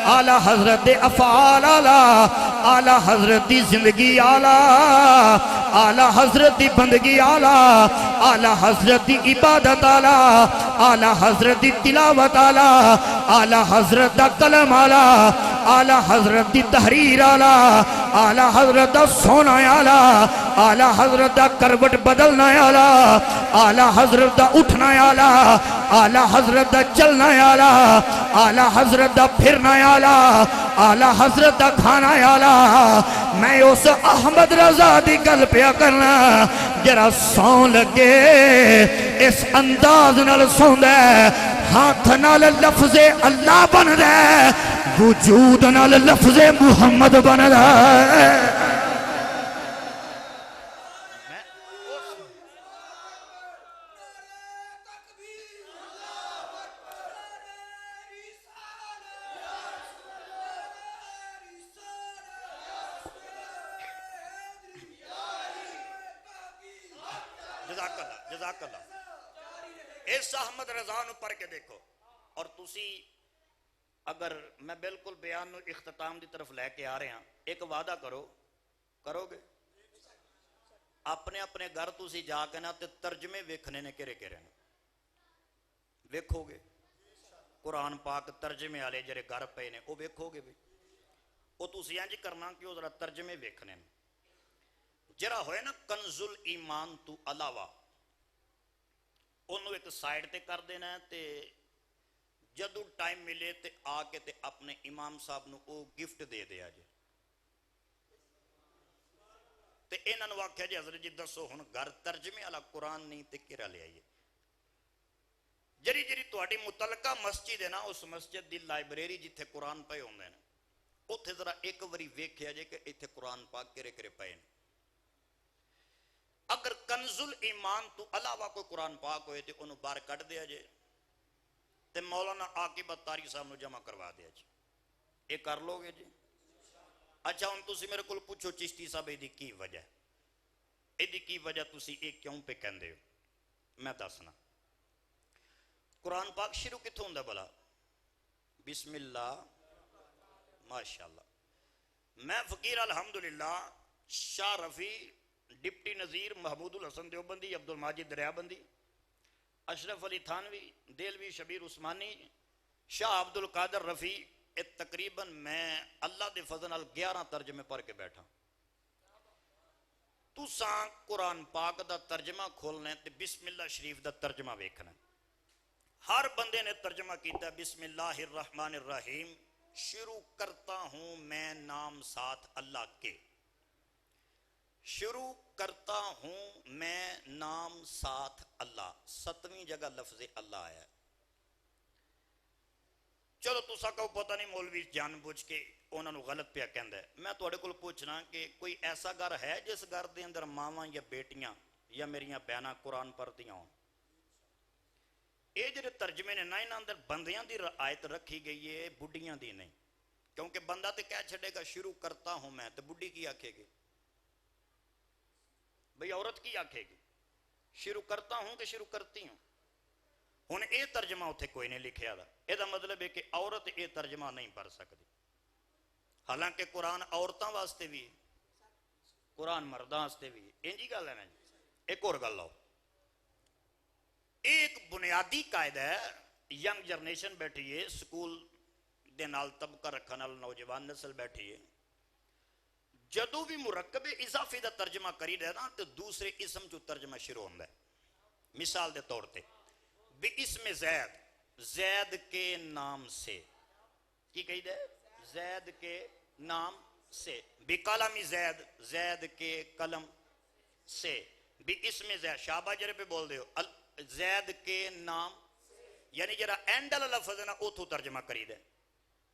آلہ حضرت دے افعال آلہ آلہ حضرت دی زندگی آلہ آلہ حضرت دی بندگی آلہ آلہ حضرت دی عبادت آلہ آلہ حضرت دی تلاوت آلہ آلہ حضرت دا کلم آلہ آلہ حضرت دی تحریر آلہ آلہ حضرت دا سونا آلہ آلہ حضرت دا کروٹ بدلنا آلہ آلہ حضرت دا اٹھنا آلہ آلہ حضرت دا چلنا آلہ آلہ حضرت دا پھرنا آلہ آلہ حضرت دا کھانا آلہ میں اس احمد رضا دی گل پیا کرنا جرا سون لگے اس انداز نال سون دے ہاتھ نال لفظ اللہ بن دے وجود نال لفظ محمد بن دے جزاک اللہ اس احمد رضا نو پڑھ کے دیکھو اور تسی اگر میں بالکل بیان نو اختتام دی طرف لے کے آ رہے ہیں ایک وعدہ کرو گے اپنے اپنے گھر تسی جا کے نا تے ترجمے ویکھنے نے کہرے نے ویکھو گے قرآن پاک ترجمے والے جڑے گھر پے نے وہ ویکھو گے بھی وہ تسی انج کرنا کہ وہ ذرا ترجمے ویکھنے نے جرا ہوئے نا کنز الایمان تو علاوہ انہوں ایک سائیڈ تے کر دینا ہے تے جدو ٹائم ملے تے آ کے تے اپنے امام صاحب نو او گفٹ دے دیا جے تے انہوں نے واقعہ جی حضرت جی دسو ہن گھر ترجمے والا قرآن نہیں تے کرا لے آئیے جری تواڈی متعلقہ مسجد ہے نا اس مسجد دی لائبریری جتھے قرآن پے ہوندے نے اوتھے ذرا ایک واری ویکھیا جے کہ ایتھے قرآن پاک کرے پے نے اگر کنز الایمان تو علاوہ کوئی قرآن پاک ہوئے تے انہوں باہر کٹ دیا جائے تے مولانا عاقبت طاری صاحب نو جمع کروا دیا جائے یہ کر لو گے جی اچھا ہن تسی میرے کول پوچھو چشتی صاحب ایدی کی وجہ ایدی کی وجہ تسی ایک کیوں پہ کہندے ہو میں دسنا قرآن پاک شروع کتھوں ہوندا بلا بسم اللہ ماشاءاللہ میں فقیر الحمدللہ شاہ رفیع ڈپٹی نظیر محمود الحسن دیوبندی عبد الماجد دریابندی اشرف علی تھانوی دیلوی شبیر عثمانی شاہ عبد القادر رفیع تقریباً میں اللہ دے فضل 11 ترجمے پڑھ کے بیٹھا تو ساں قرآن پاک دا ترجمہ کھولنے تے بسم اللہ شریف دا ترجمہ ویکھنا ہر بندے نے ترجمہ کیتا بسم اللہ الرحمن الرحیم شروع کرتا ہوں میں نام ساتھ اللہ کے شروع کرتا ہوں میں نام ساتھ اللہ 7ویں جگہ لفظ اللہ آیا ہے چلو تسا کہو پتہ نہیں مولوی جان بوجھ کے انہوں نے غلط پیا کہندا ہے میں تواڈے کول پوچھنا کہ کوئی ایسا گھر ہے جس گھر دے اندر ماواں یا بیٹیاں یا میریاں بہناں قرآن پڑھدیاں ہون اے جڑے ترجمے نے نا انہاں اندر بندیاں دی رعایت رکھی گئی ہے بڈھیاں دی نہیں کیونکہ بندہ تے کہہ چھڑے گا شروع کرتا ہوں میں تے بڈھی کی آکھے گی بھئی عورت کی آکھے گی شروع کرتا ہوں کہ شروع کرتی ہوں ہن اے ترجمہ اتھے کوئی نہیں لکھیا دا اے دا مطلب ہے کہ عورت اے ترجمہ نہیں پڑھ سکتی حالانکہ قرآن عورتاں واسطے بھی قرآن مرداں واسطے بھی انجی گل ہے نا ایک اور گل لاؤ ایک بنیادی قاعدہ ہے ینگ جنریشن بیٹھی ہے سکول دے نال طبقہ رکھنے نال نوجوان نسل بیٹھی ہے جدو بھی مرکب اضافی دا ترجمہ کری دے نا تو دوسرے اسم جو ترجمہ شروع ہوندہ ہے مثال دے طور تے بی اسم زید زید کے نام سے کی کہی دے زید کے نام سے بی قلم زید زید کے قلم سے بی اسم زید شابہ جرے پہ بول دے ہو زید کے نام یعنی جرا اینڈ لفظ ہے نا اوتھو ترجمہ کری دے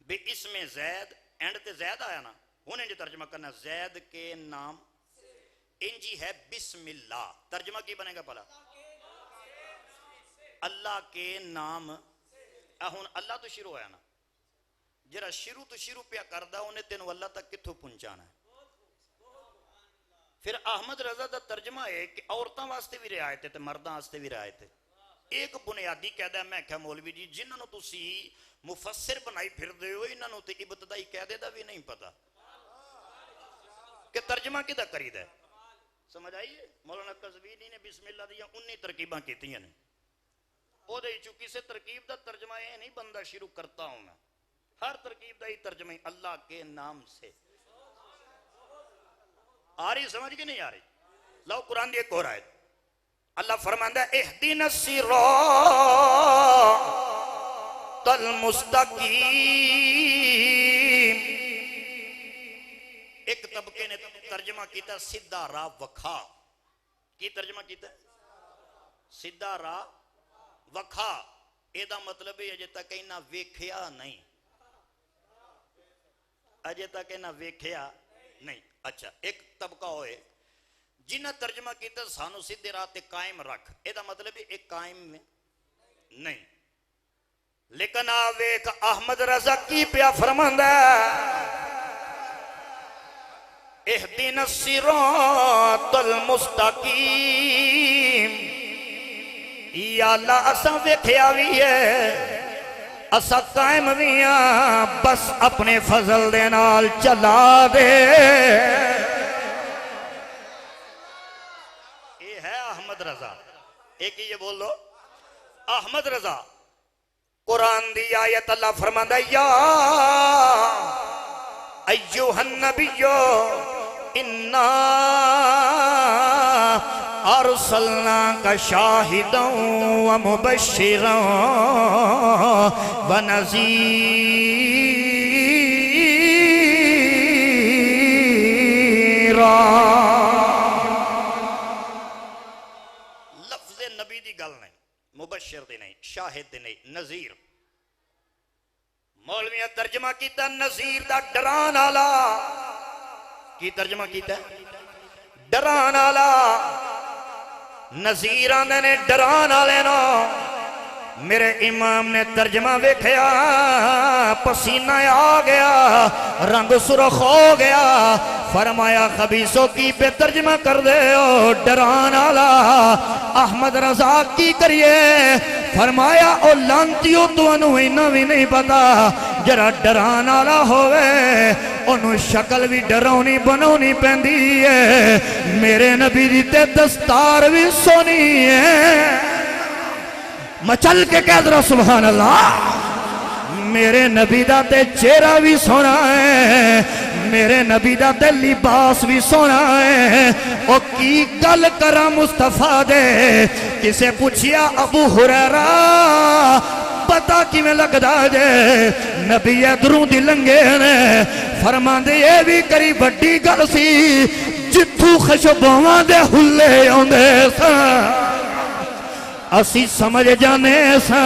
بی اسم زید اینڈ تے زید آیا نا انہیں جو ترجمہ کرنا زید کے نام انجی ہے بسم اللہ ترجمہ کی بنے گا پہلا اللہ کے نام اہون اللہ تو شروع ہے نا جڑا شروع تو شروع پیا کردا انہیں تینوں اللہ تک کتھوں پہنچانا ہے. پھر احمد رضا دا ترجمہ ہے کہ عورتاں واسطے بھی رعایت ہے تے مرداں واسطے بھی رعایت ہے. ایک بنیادی قاعدہ میں کہا مولوی جی جنہاں نو تسی مفسر بنائی پھر دے ہو انہاں نو تے ابتدائی قاعدے دا بھی نہیں پتا کہ ترجمہ کدا کریدا ہے. سمجھ آئیے؟ مولانا قزوینی نے بسم اللہ دیا 19 ترکیباں کیتیاں نے. او دے چونکہ سے ترکیب دا ترجمہ یہ نہیں بندہ شروع کرتا ہوں میں. ہر ترکیب دا ہی ترجمہ اللہ کے نام سے. آ رہی سمجھ کے نہیں آ رہی؟ لو قرآن دی ایک اور آیت اللہ فرماندہ ہے اہدنا الصراط المستقیم. ایک طبقے نے ترجمہ کیتا سیدھا راہ وکھا. کی ترجمہ کیتا سیدھا راہ وکھا. اے دا مطلب ہے اجے تک انہاں ویکھیا نہیں. اجے تک انہاں ویکھیا نہیں. اچھا ایک طبقہ ہوئے جنہ ترجمہ کیتا سانو سیدھے راہ تے قائم رکھ. اے دا مطلب ہے ایک قائم میں نہیں. لیکن آویک احمد رضا کی پیا فرماندہ اہدنا الصراط المستقیم. یا اللہ اساں ویکھیا وی ہے اسا قائم ویاں بس اپنے فضل دے نال چلا دے. یہ ہے احمد رضا. ایک ہی یہ بول دو احمد رضا. قرآن دی آیت اللہ فرماندہ یا ایوہ النبی انا ارسلناک شاہدا ومبشرا ونذیرا. لفظ نبی دی گل نہیں مبشر دی نہیں شاہد دی نہیں نذیر. مولویاں ترجمہ کیتا نذیر دا ڈران آلا. کی ترجمہ کیتا ڈران آلا. نذیران نے ڈران آلے نو. میرے امام نے ترجمہ ویکھیا پسینہ آ گیا رنگ سرخ ہو گیا. فرمایا خبیثوں کی پہ ترجمہ کر دے او ڈران آلا. احمد رضا کی کریے؟ فرمایا او لانتیو تو انہوں انہوں بھی نہیں پتا جرا ڈران آلا ہوئے انہوں شکل بھی ڈرونی بنونی پہندی ہے. میرے نبی دی تے دستار بھی سونی ہے. مچل کے کہہ درہ سبحان اللہ. میرے نبی دا تے چہرہ بھی سونا ہے میرے نبی دا تے لباس بھی سونا ہے. او کی گل کرا مصطفیٰ دے کسے پوچھیا ابو ہریرہ پتا کی میں لگ دا جے نبی ادروں دی لنگے نے. فرمان دے یہ بھی کری بڑی گل سی جتھو خشبواں دے ہلے ہوندے سا اسی سمجھ جانے سا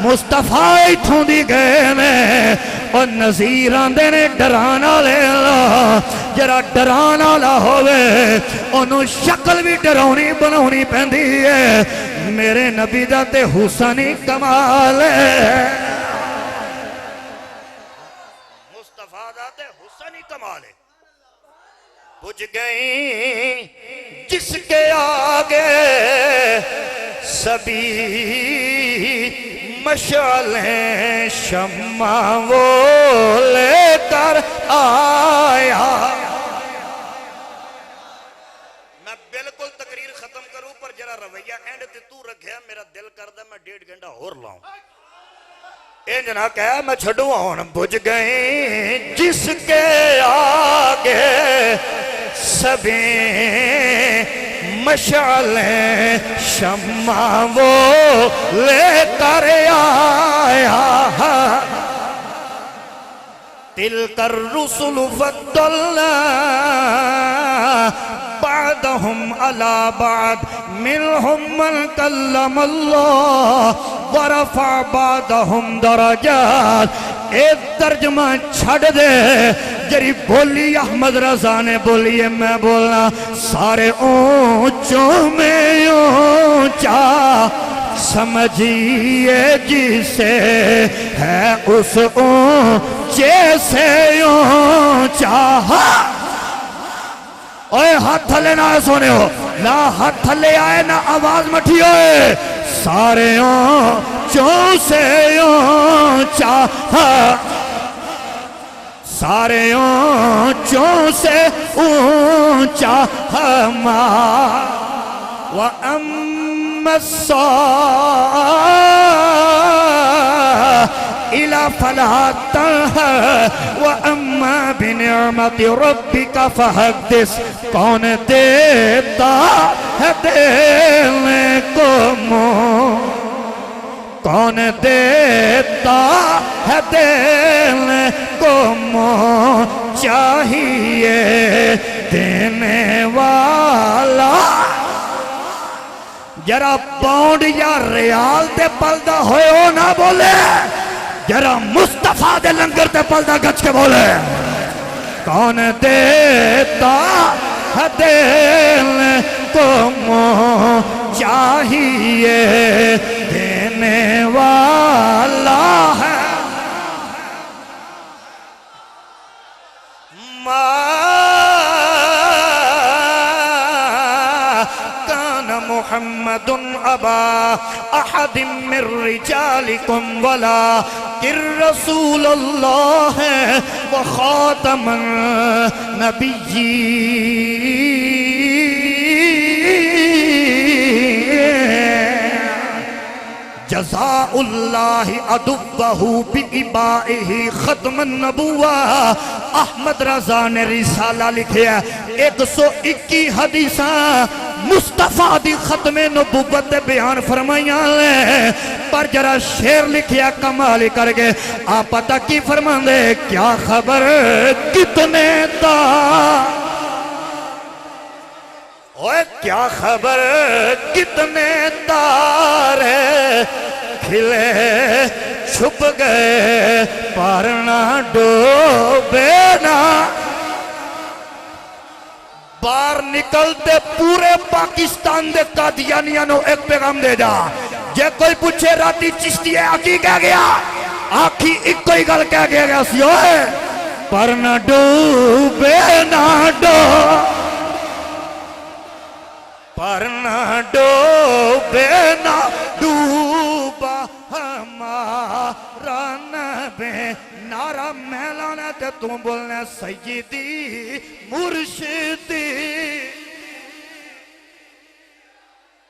مصطفیٰ ایتھوں دی گئے نے. اور نذیران دے نے ڈرانا لے لا. جرا ڈرانا لا ہوئے انہوں شکل بھی ڈرونی بنونی پہندی ہے. میرے نبی دا تے حسنی کمال ہے. مصطفیٰ دا تے حسنی کمال ہے. بجھ گئی جس کے آگے سبھی مشعلیں شمع وہ لے کر آیا. میں بالکل تقریر ختم کروں پر جرا رویہ اینڈ تے تو رکھیا میرا دل کردہ میں 1.5 گھنٹہ اور لاؤں. انج نہ کہا میں چھڑوں ہون. بجھ گئے جس کے آگے سبھی مشعلیں شمع وہ لے کر آیا. تلک الرسل فضلنا بعضهم على بعض منهم من كلم الله ورفع بعضهم درجات. ایک ترجمہ چھڑ دے جری بولی احمد رضا نے بولی ہے میں بولنا سارے اونچوں میں اونچا سمجھیے جسے ہے اس اونچے سے اونچا اوے ہاتھ تھلے نہ سونے ہو نہ ہاتھ تھلے آئے نہ آواز مٹھی ہوئے سارے اونچوں سے اونچا سارے اونچوں سے اونچا ہمارا وَأَمَّا السَّائِلَ فَلَا تَنْهَرْ وَأَمَّا بِنِعْمَةِ رَبِّكَ فَحَدِّثْ کون دیتا ہے دینے کو منہ کون دیتا ہے دینے کو منہ چاہیے دینے والا جرا پاؤنڈ یا ریال تے پلدہ ہوئے ہو نہ بولے جرا مصطفیٰ دے لنگر تے پلدہ گچ کے بولے کون دیتا ہے دینے کو منہ چاہیے دینے والا ہے محمد ابا احد من رجالکم ولکن رسول اللہ وخاتم النبیین جزاء اللہ عدوہ بإبائہ ختم النبوہ احمد رضا نے رسالہ لکھیا 121 حدیثاں مصطفیٰ دی ختم نبوت دے بیان فرمائیاں لے پر جرا شیر لکھیا کمال کر گئے آپ پتہ کی فرمان دے کیا خبر کتنے تار اوے کیا خبر کتنے تارے کھلے چھپ گئے پر نہ ڈوبے نہ باہر نکلتے پورے پاکستان دے قادیانیاں نو ایک پیغام دے جا جے کوئی پوچھے راتی چشتی ہے آکی کہہ گیا آکی ایک کوئی گل کہہ گیا سیو ہے پر نہ ڈوبے نہ پر نہ ڈوبے نہ ڈوبا ہمارا نبی نعرہ میلانا تے تم بولنے سیدی مرشدی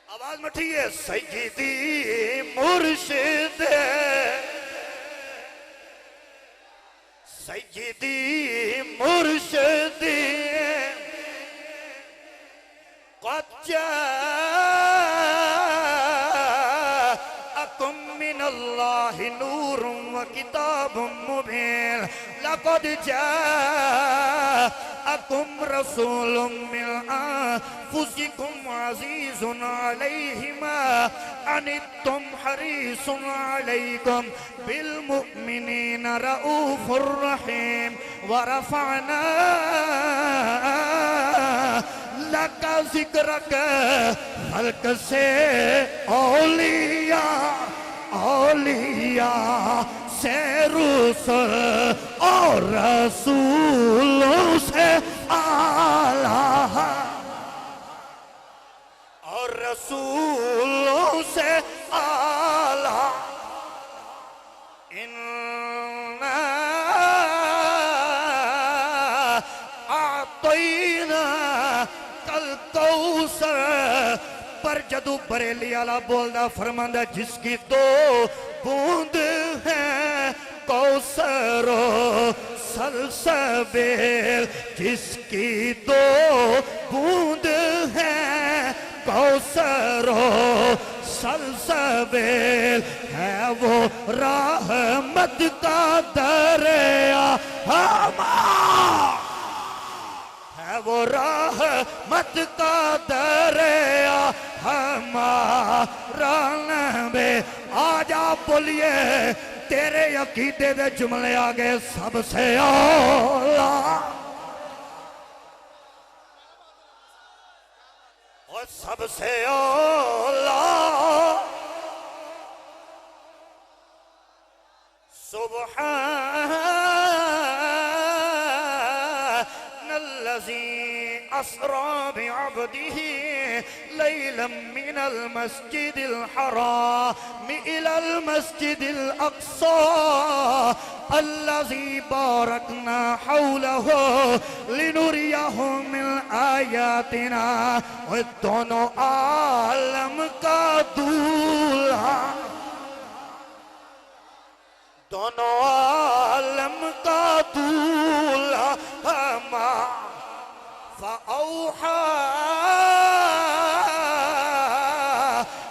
آواز مٹھی ہے سیدی مرشدی سیدی مرشدی قد جاءکم من اللہ نور وکتاب مبین لقد جاءکم رسول من انفسکم عزیز علیہ ما عنتم حریص علیکم بالمؤمنین رؤوف الرحیم ورفعنا لکا ذکرک خلق سے اولیاء سے رسل اور رسولوں سے اعلیٰ اور رسولوں سے اعلیٰ اِنَّا اعطینا کل کوثر پر جدو بریلی علا بولنا فرماندہ جس کی دو بوند ہیں کوثر و سلسبیل جس کی دو بوند ہیں کوثر و سلسبیل ہے وہ رحمت کا دریا ہے وہ رحمت کا دریا ہمارا نبی آج آپ بولیے تیرے عقیدے دے جملے آگے سب سے اولا اور سب سے اولا اسرا بعبده ليلا من المسجد الحرام الى المسجد الاقصى الذي باركنا حوله لنريه من آياتنا دونوں عالم کا دولہا دونوں عالم کا دولہا ما فأوحى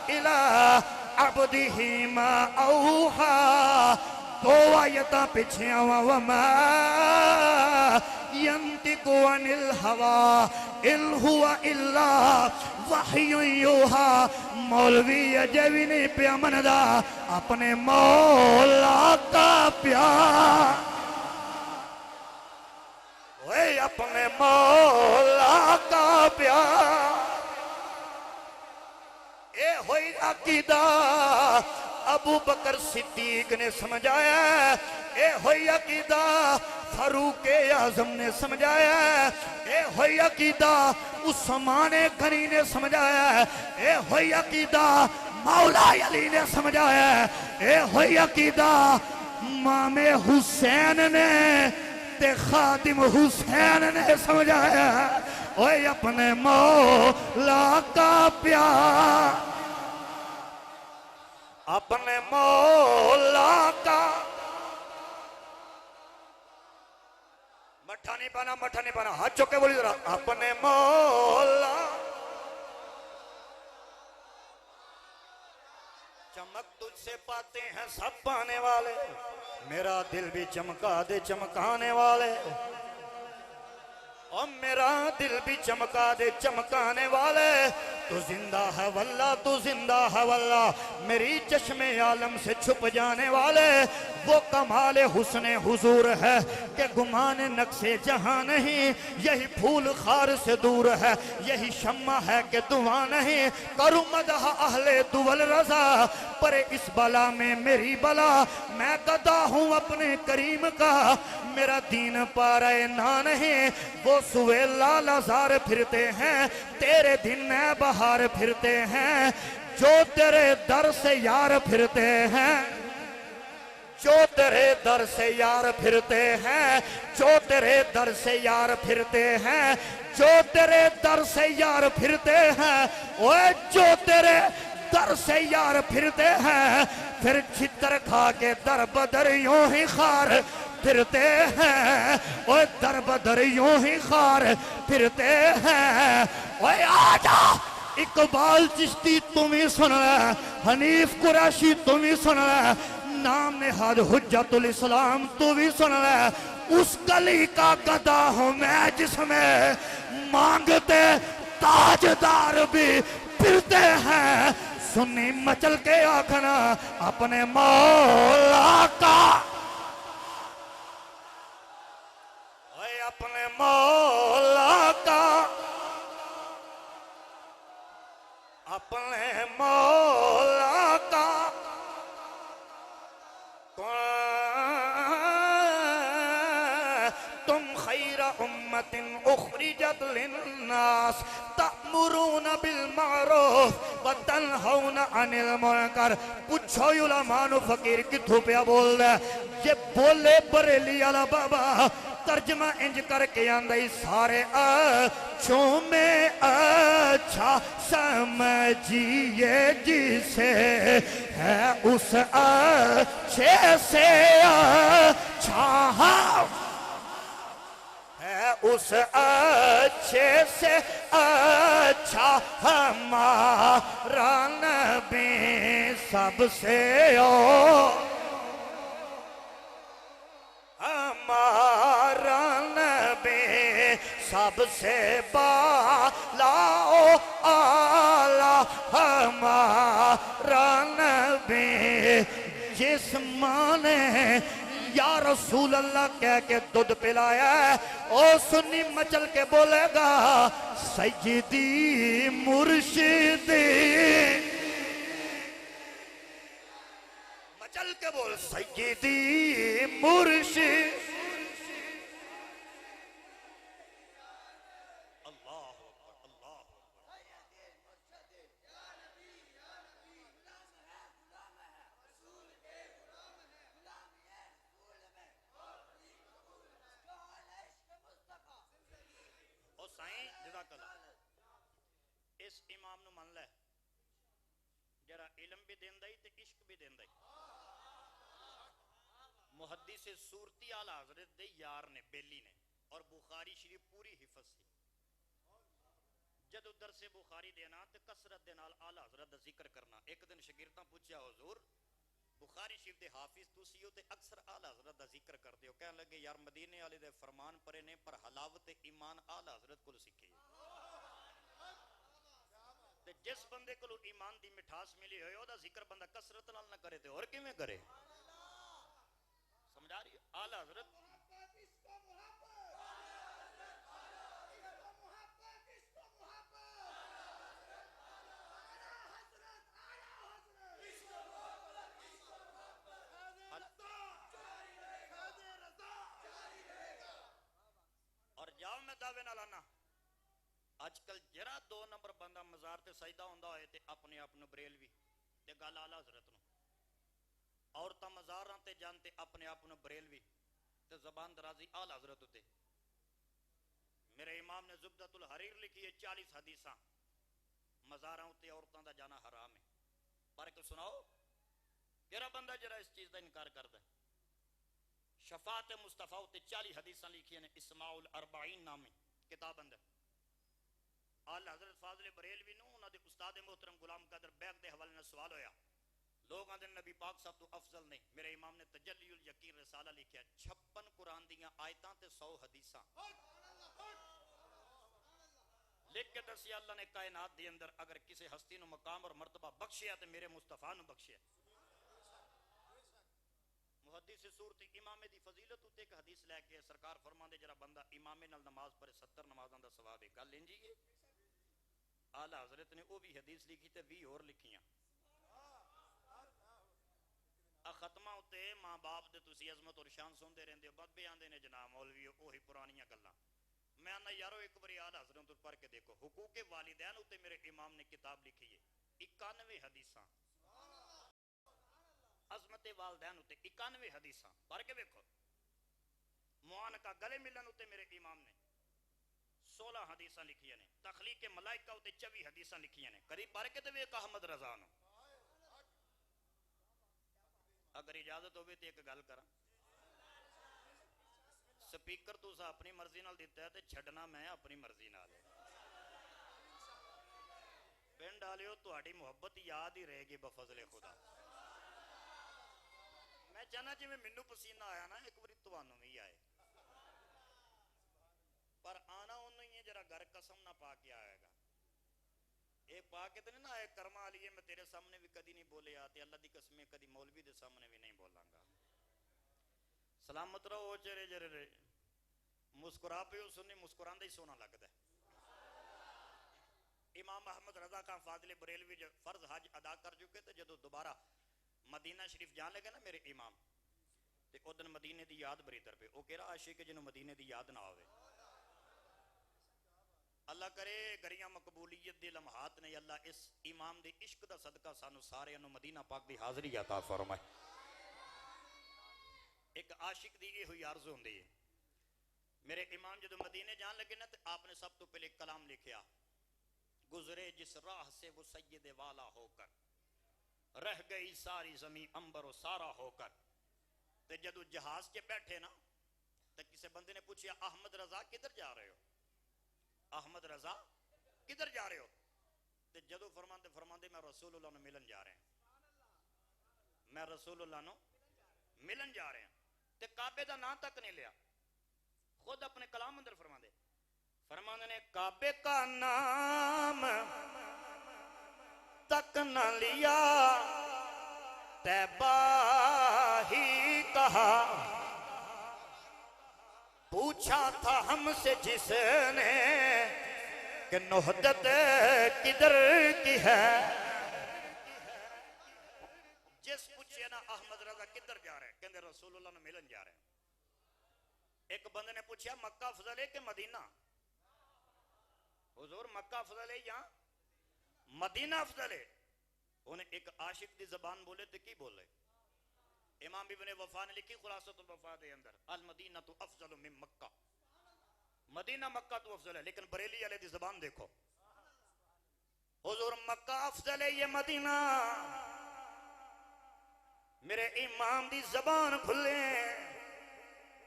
إلى عبده ما أوحى دو آیتاں پیچھے وما ينطق عن الهوى إن هو إلا وحی یوحا مولوی اجے بھی نہیں پیا مندا اپنے مولا کا پیار وے اپنے مولا کا پیار اے ہوئی عقیدہ ابو بکر صدیق نے سمجھایا اے ہوئی عقیدہ فاروق اعظم نے سمجھایا اے ہوئی عقیدہ عثمان غنی نے سمجھایا اے ہوئی عقیدہ مولا علی نے سمجھایا اے ہوئی عقیدہ امام حسین نے تے خادم حسین نے سمجھایا اوے اپنے مولا کا پیار اپنے مولا کا مٹھا نہیں پانا ہاتھ چکے بولی ذرا اپنے مولا چمک تجھ سے پاتے ہیں سب پانے والے میرا دل بھی چمکا دے چمکانے والے اور میرا دل بھی چمکا دے چمکانے والے تو زندہ ہے واللہ تو زندہ ہے واللہ میری چشم عالم سے چھپ جانے والے وہ کمال حسن حضور ہے کہ گمان نقص جہاں نہیں یہی پھول خار سے دور ہے یہی شمع ہے کہ دعا نہیں کروں مدح اہل دول رضا پر اس بلا میں میری بلا میں گدا ہوں اپنے کریم کا میرا دین پارے نہ نہیں وہ سوے لال ازار پھرتے ہیں تیرے دن بہار پھرتے ہیں جو تیرے در سے یار پھرتے ہیں جو تیرے در سے یار پھرتے ہیں جو تیرے در سے یار پھرتے ہیں جو تیرے در سے یار پھرتے ہیں اوے جو تیرے در سے یار پھرتے ہیں پھر چھتر کھا کے در بدر یوں ہی خار پھرتے ہیں اوے در بدر یوں ہی خار پھرتے ہیں اوے آجا اقبال چشتی تم ہی سن رہے حنیف قریشی تم ہی سن رہے نام نہاد حجت الاسلام تو بھی سن رہے اس گلی کا گدا ہوں میں جس میں مانگتے تاجدار بھی پھرتے ہیں سنی مچل کے آکھنا اپنے مولا کا اے اپنے مولا کا اپنے مولا کا تم خیر امت اخرجت للناس تأمرون بالمعروف وتنہون عن المنکر پوچھو علماء فقیر کتھو پیا بول دے یہ بولے بریلی علا بابا ترجمہ انج کر کے آندائی سارے اچھوں میں اچھا سمجھیے جسے ہے اس اچھے سے اچھا ہے اس اچھے سے اچھا ہمارا نبی سب سے ہمارا نبی سب سے بالا اعلیٰ ہمارا نبی جس ماں نے یا رسول اللہ کہہ کے دودھ پلایا ہے او سنی مچل کے بولے گا سیدی مرشدی مچل کے بول سیدی مرشد اللہ امام نو من لے جرا علم بھی دیندا ہی تے عشق بھی دیندا ہی محدث صورتی اعلی حضرت دے یار نے بیلی نے اور بخاری شریف پوری حفظ سی جدو درس بخاری دینا تے کثرت دے نال اعلی حضرت دا ذکر کرنا ایک دن شاگرداں پوچھیا حضور بخاری شریف دے حافظ تسی ہو تے اکثر اعلی حضرت دا ذکر کردے ہو کہنے لگے یار مدینے والے دے فرمان پڑے نے پر حلاوت ایمان اعلی حضرت کول سیکھی ہے تے جس بندے کو ایمان دی مٹھاس ملی ہوئے او دا ذکر بندہ کثرت نال نہ کرے تے اور کیویں کرے سمجھا رہی اعلی حضرت اور جاؤ میں دعوے نہ لانا اج کل جرا 2 نمبر بندہ مزار تے سجدہ ہوندا ہوئے تے اپنے آپ نو بریلوی تے گل اعلی حضرت نو عورتاں مزاراں تے جانتے اپنے آپ نو بریلوی تے زبان درازی اعلی حضرت تے میرے امام نے زبدۃ الحریر لکھی ہے 40 حدیثاں مزاراں تے عورتاں دا جانا حرام ہے پر کہ سناؤ کیڑا بندہ جرا اس چیز دا انکار کردا ہے شفاعت مصطفیٰ تے 40 حدیثاں لکھی ہیں اسماع الاربعین نامی کتاب اندر اعلی حضرت فاضل بریلوی نو انہاں دے استاد محترم غلام قادر بیگ دے حوالے نال سوال ہویا لوگ آندے نبی پاک صاحب تو افضل نہیں میرے امام نے تجلی الیقین رسالہ لکھیا 56 قرآن دیاں آیتاں تے 100 حدیثاں لکھ کے دسی اللہ نے کائنات دے اندر اگر کسی ہستی نو مقام اور مرتبہ بخشیا تے میرے مصطفیٰ نو بخشیا محدث صورت امام دی فضیلت تے ایک حدیث لے کے سرکار فرماندے جڑا بندہ امام نال نماز پڑھے 70 نمازاں دا ثواب ہے گل انجی ہے اعلی حضرت نے وہ بھی حدیث لکھی تے 20 اور لکھیاں ختمہ ہوتے ماں باپ دے تسی عظمت اور شان سن دے رہندے بد بیان دے نے جناب مولوی وہی پرانیاں گلاں میں آنا یارو ایک باری اعلی حضرت تو پڑھ کے دیکھو حقوق والدین تے میرے امام نے کتاب لکھی ہے 91 حدیثاں عظمت والدین تے 91 حدیثاں پڑھ کے دیکھو معانقہ گلے ملن تے میرے امام نے 16 حدیثاں لکھیاں نے تخلیق ملائکہ تے 24 حدیثاں لکھیاں نے قریب پڑھ کے تے ویکھ احمد رضا نو اگر اجازت ہوئے تو ایک گل کراں سپیکر تو سا اپنی مرضی نال دیتا ہے تے چھڑنا میں اپنی مرضی نال پنڈ ڈالیو تہاڈی محبت یاد ہی رہے گی بفضل خدا میں چاہنا جی میں منو پسینہ آیا نا ایک باری توانوں بھی آئے پر آنا انہوں ہی ہے جرا گھر قسم نہ پا کے آئے گا اے پا کے تو نہیں نہ آئے کرما لیے میں تیرے سامنے بھی کدی نہیں بولے آتے اللہ دی قسمیں کدی مولوی دے سامنے بھی نہیں بولاں گا سلامت رہو چرے جرے رہے مسکرا پہ ہو سنی مسکران دا ہی سونا لگتا ہے امام احمد رضا خان فاضل بریلوی جو فرض حج ادا کر چکے تھے جدو دوبارہ مدینہ شریف جان لگے نا میرے امام تے او دن مدینے دی یاد بری در پہ او کہہ رہا عاشق ہے جنہوں مدینے دی یاد نہ آوے اللہ کرے گریاں مقبولیت دی لمحات نے اللہ اس امام دی عشق دا صدقہ سانو سارے انو مدینہ پاک دی حاضری عطا فرمائے ایک عاشق دی یہ ہوئی عرض ہوندی ہے میرے امام جدو مدینے جان لگے نا تو آپ نے سب تو پہلے کلام لکھیا گزرے جس راہ سے وہ سید والا ہو کر رہ گئی ساری زمین امبر و سارا ہو کر تے جدو جہاز کے بیٹھے نا تو کسی بندے نے پوچھیا احمد رضا کدھر جا رہے ہو احمد رضا کدھر جا رہے ہو تے جدو فرماندے میں رسول اللہ نو ملن جا رہے ہیں میں رسول اللہ نو ملن جا رہے ہیں تے کعبے دا نام تک نہیں لیا خود اپنے کلام اندر فرماندے نے کعبے کا نام تک نہ لیا طیبہ ہی کہا پوچھا تھا ہم سے جس نے کہ نہدت کدھر کی ہے جس پوچھے نا احمد رضا کدھر جا رہے ہیں کہندے رسول اللہ نے ملن جا رہے ہیں ایک بندے نے پوچھا مکہ افضل ہے کہ مدینہ حضور مکہ افضل ہے یا مدینہ افضل ہے انہیں ایک عاشق دی زبان بولے تو کی بولے امام ابن وفا نے لکھی خلاصۃ الوفا دے اندر المدینہ تو افضل من مکہ مدینہ مکہ تو افضل ہے لیکن بریلی والے دی زبان دیکھو حضور مکہ افضل ہے یہ مدینہ، میرے امام دی زبان کھلے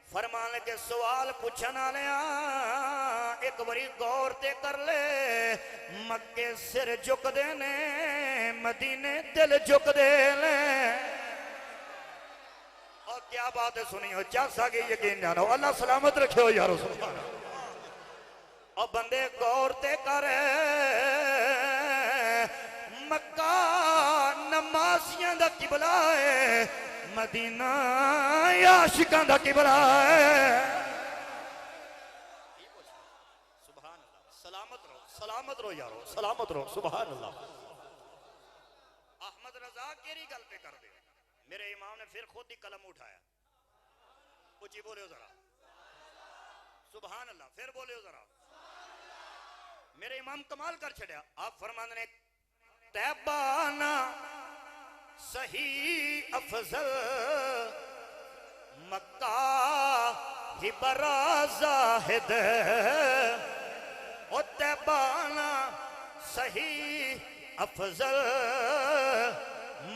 فرمان کے سوال پوچھنا لیا ایک بڑی غور تے کر لے، مکے سر جھک دے نے مدینے دل جھک دے نے۔ اور کیا بات ہے سنی ہو، چاسا کے یقین جانو، اللہ سلامت رکھے ہو یا رسول اللہ۔ اور بندے غور تے کر مکہ نمازیاں دا قبلہ ہے، مدینہ عاشقاں دا قبلہ ہے۔ سبحان اللہ، سلامت رہو یارو، سلامت رہو، سبحان اللہ۔ احمد رضا کیری گل پہ کر دے، میرے امام نے پھر خود ہی قلم اٹھایا، اچھی بولے ہو ذرا سبحان اللہ، پھر بولے ہو ذرا۔ میرے امام کمال کر چھڑیا، آپ فرمان نے تیبانا صحیح افضل مکہ ہی برا زاہد، او تیبانا صحیح افضل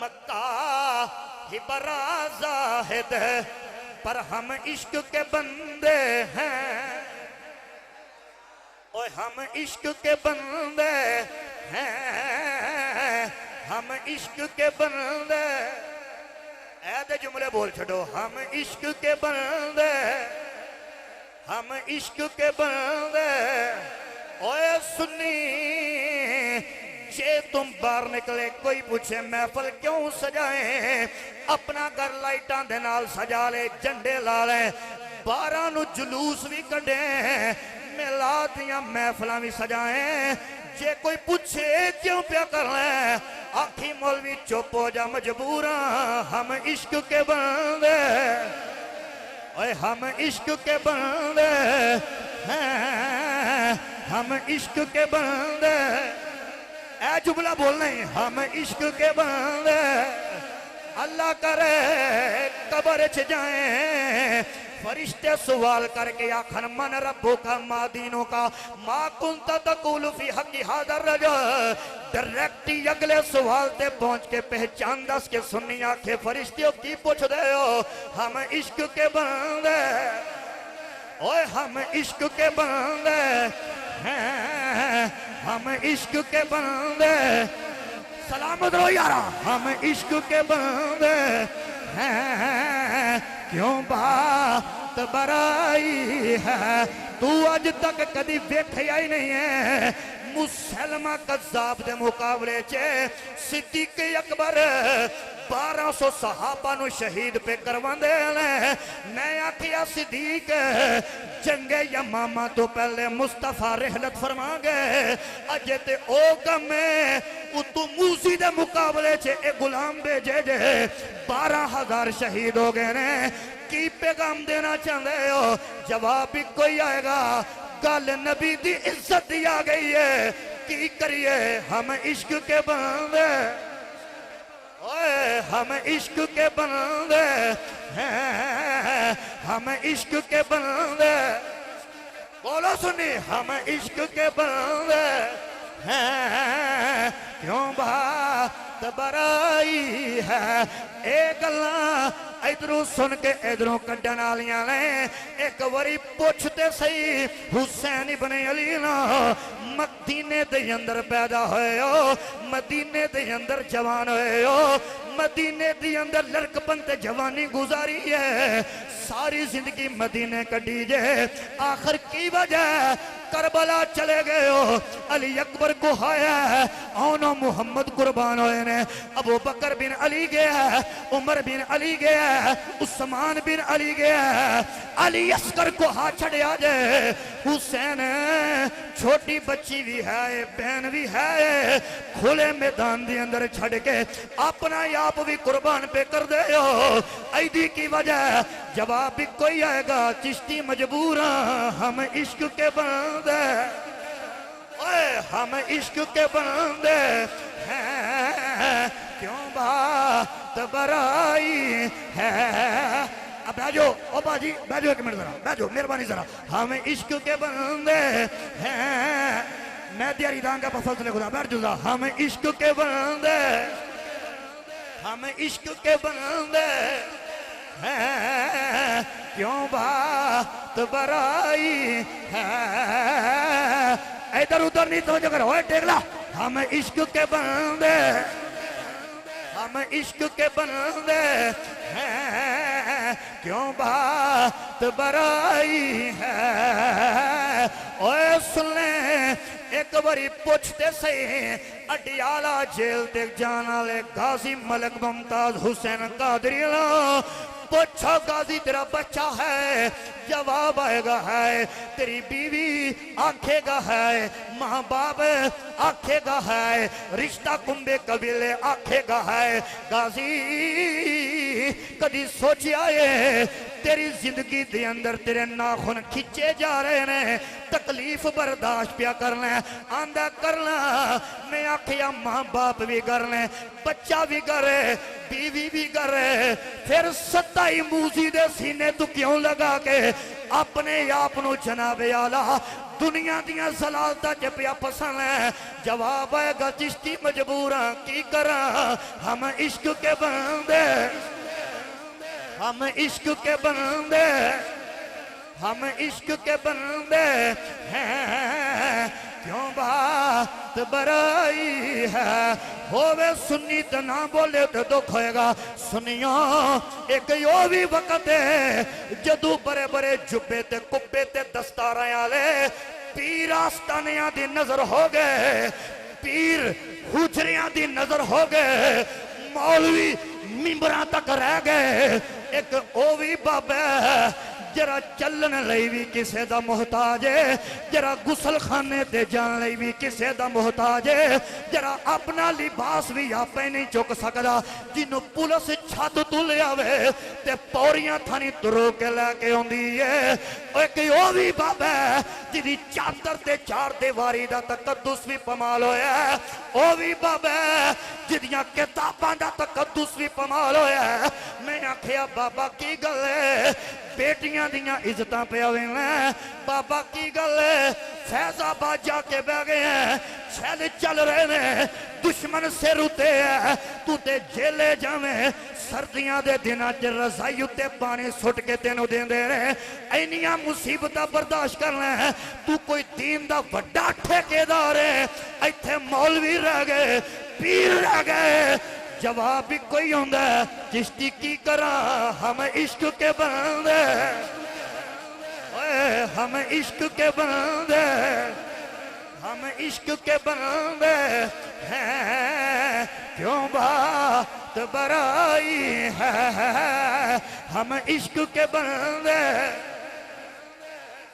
مکہ ہی برا زاہد، پر ہم عشق کے بندے ہیں، اوہ ہم عشق کے بندے ہیں، ہم عشق کے بندے، اے دے جملے بول چھڑو، ہم عشق کے بندے، ہم عشق کے بندے۔ اوہ سنی جے تم باہر نکلے کوئی پوچھے محفل کیوں سجائیں، اپنا گھر لائٹاں دے نال سجا لے، جھنڈے لا لے، باراں نو جلوس بھی کڈیں، میلاد دیاں محفلاں بھی سجائیں، جے کوئی پوچھے کیوں پیا کر لیں، آکھی مولوی چپ ہو جا مجبوراں، ہم عشق کے بندے، اوے ہم عشق کے بندے ہیں، ہم عشق کے بندے، اے جملہ بولنا ہی، ہم عشق کے بندے۔ اللہ کرے قبر چ جائیں، فرشتے سوال کر کے آخر من ربو کا ما دینوں کا ما کنتا تقول فی حقی حاضر رجل، ڈائریکٹی اگلے سوال تے پہنچ کے پہچان دس کے سنی آنکھیں فرشتیوں کی پوچھ دے ہو، ہم عشق کے بندے، اوہ ہم عشق کے بندے ہیں، ہم عشق کے بندے، سلامت رہو یارا، ہم عشق کے بندے ہیں، کیوں بات برائی ہے، تو آج تک کدی ویکھیا ہی نہیں ہے، مسلمہ قذاب دے مقابلے چے صدیق اکبر 1200 صحابہ نو شہید پہ کروان دے لیں، میں آکھیا صدیق جنگ یمامہ تو پہلے مصطفیٰ رحلت فرما گئے، اجے تے او گمیں اتو موسی دے مقابلے چھے اے غلام بھیجے جے 12,000 شہید ہو گئے نے، کی پیغام دینا چاہتے ہو؟ جواب بھی کوئی آئے گا، گل نبی دی عزت دی آ گئی ہے، کی کریے ہم عشق کے بندے، اوے ہم عشق کے بندے ہیں، ہم عشق کے بندے، بولو سنی، ہم عشق کے بندے ہیں، کیوں بات برائی ہے، ایک اللہ ادھروں سن کے ادھروں کڈن آلیاں نے، ایک وری پوچھتے سی حسین ابن علی نا، مدینے دے اندر پیدا ہوئے ہو، مدینے دے اندر جوان ہوئے ہو، مدینے دے اندر لڑک پنتے جوانی گزاری ہے، ساری زندگی مدینے کڈی جے، آخر کی وجہ کربلا چلے گئے ہو، علی اکبر کو آیا آنو محمد قربان ہوئے نے، ابو بکر بن علی گیا، عمر بن علی گیا، عثمان بن علی گیا، علی اسکر کو ہاتھ چھڑے آجے، حسین چھوٹی بچی بھی ہے، بہن بھی ہے، کھلے میدان دی اندر چھڑ کے اپنا آپ بھی قربان پہ کر دے ہو، ایدی کی وجہ جواب بھی کوئی آئے گا، چشتی مجبوراں ہم عشق کے بندے، اوے ہم عشق کے بندے ہیں، کیوں بات برائی ہے، اب بیجو او باجی بیجو ایک منٹ ذرا، بیجو مہربانی ذرا، ہم عشق کے بندے ہیں، میں دیاری دانگا پر فضل خدا بیٹھ جزا ہم عشق کے بندے ہم عشق کے بندے ہیں کیوں بات برائی ہے ادھر ادھر نہیں توجہ کرو ہوئے ٹیکلا ہم عشق کے بندے ہم عشق کے بندے ہیں کیوں بات برائی ہے اوے سن لیں ایک باری پوچھتے سے اڈیالہ جیل تک جانا لے غازی ملک ممتاز حسین قادری پوچھا غازی تیرا بچہ ہے جواب آئے گا ہے تیری بیوی آنکھے گا ہے ماں باپ آنکھے گا ہے رشتہ کنبے قبیلے آنکھے گا ہے غازی کدی سوچی آئے تیری زندگی دے اندر تیرے ناخن کھچے جا رہے ہیں تکلیف برداشت پیا کرنا آندہ کرنا میں آکھیا ماں باپ بھی کرنا بچہ بھی کرے بیوی بھی کرے پھر ستائی موزی دے سینے تو کیوں لگا کے اپنے اپنو جناب اعلیٰ دنیا دیاں زلالتہ جپیا پسند ہے جواب آئے گا چشتی مجبوراں کی کراں ہم عشق کے بندے ہم عشق کے بندے ہم عشق کے بندے ہیں کیوں بات برائی ہے ہووے سنی تے نہ بولے تے دکھ ہوئے گا سنیاں ایک یوں بھی وقت ہے جدو برے برے جبے تے کبے تے دستاراں آلے پیر آستانیاں دی نظر ہو گئے پیر حجریاں دی نظر ہو گئے مولوی ممبران تک رہ گئے ایک اووی بابا جرا چلن لئی بھی کسے دا محتاج ہے جرا گسل خانے تے جان لئی بھی کسے دا محتاج ہے جرا اپنا لباس بھی آپے نہیں چک سکدا جنہوں پولیس چھت تو لے آوے تے پوریاں تھانی درو کے لے کے ہوندی ہے ایک او بھی بابا جنہی چادر تے چار دیواری دا تقدس بھی پمال ہویا ہے او بھی بابا جنہیاں کتاباں دا تقدس بھی پمال ہویا ہے میں آکھیا بابا کی گلے بیٹیاں دیاں عزتاں پہ آویں ہیں بابا کی گلے فیض آباد جا کے بہ گئے ہیں چھل چل رہے ہیں دشمن سے روتے ہیں تو تے جیلے جاویں سردیاں دے دنہ چے رضائی تے پانے سٹ کے تینوں دیں دے رہے اینیاں مصیبتہ برداشت کر رہے ہیں تو کوئی دین دا وڈا ٹھیکے دار ہے ایتھے مولوی رہ گئے پیر رہ گئے جواب بھی کوئی ہوندہ ہے چشتی کی کرا ہم عشق کے بندے ہم عشق کے بندے ہم عشق کے بندے ہیں کیوں بات برائی ہے ہم عشق کے بندے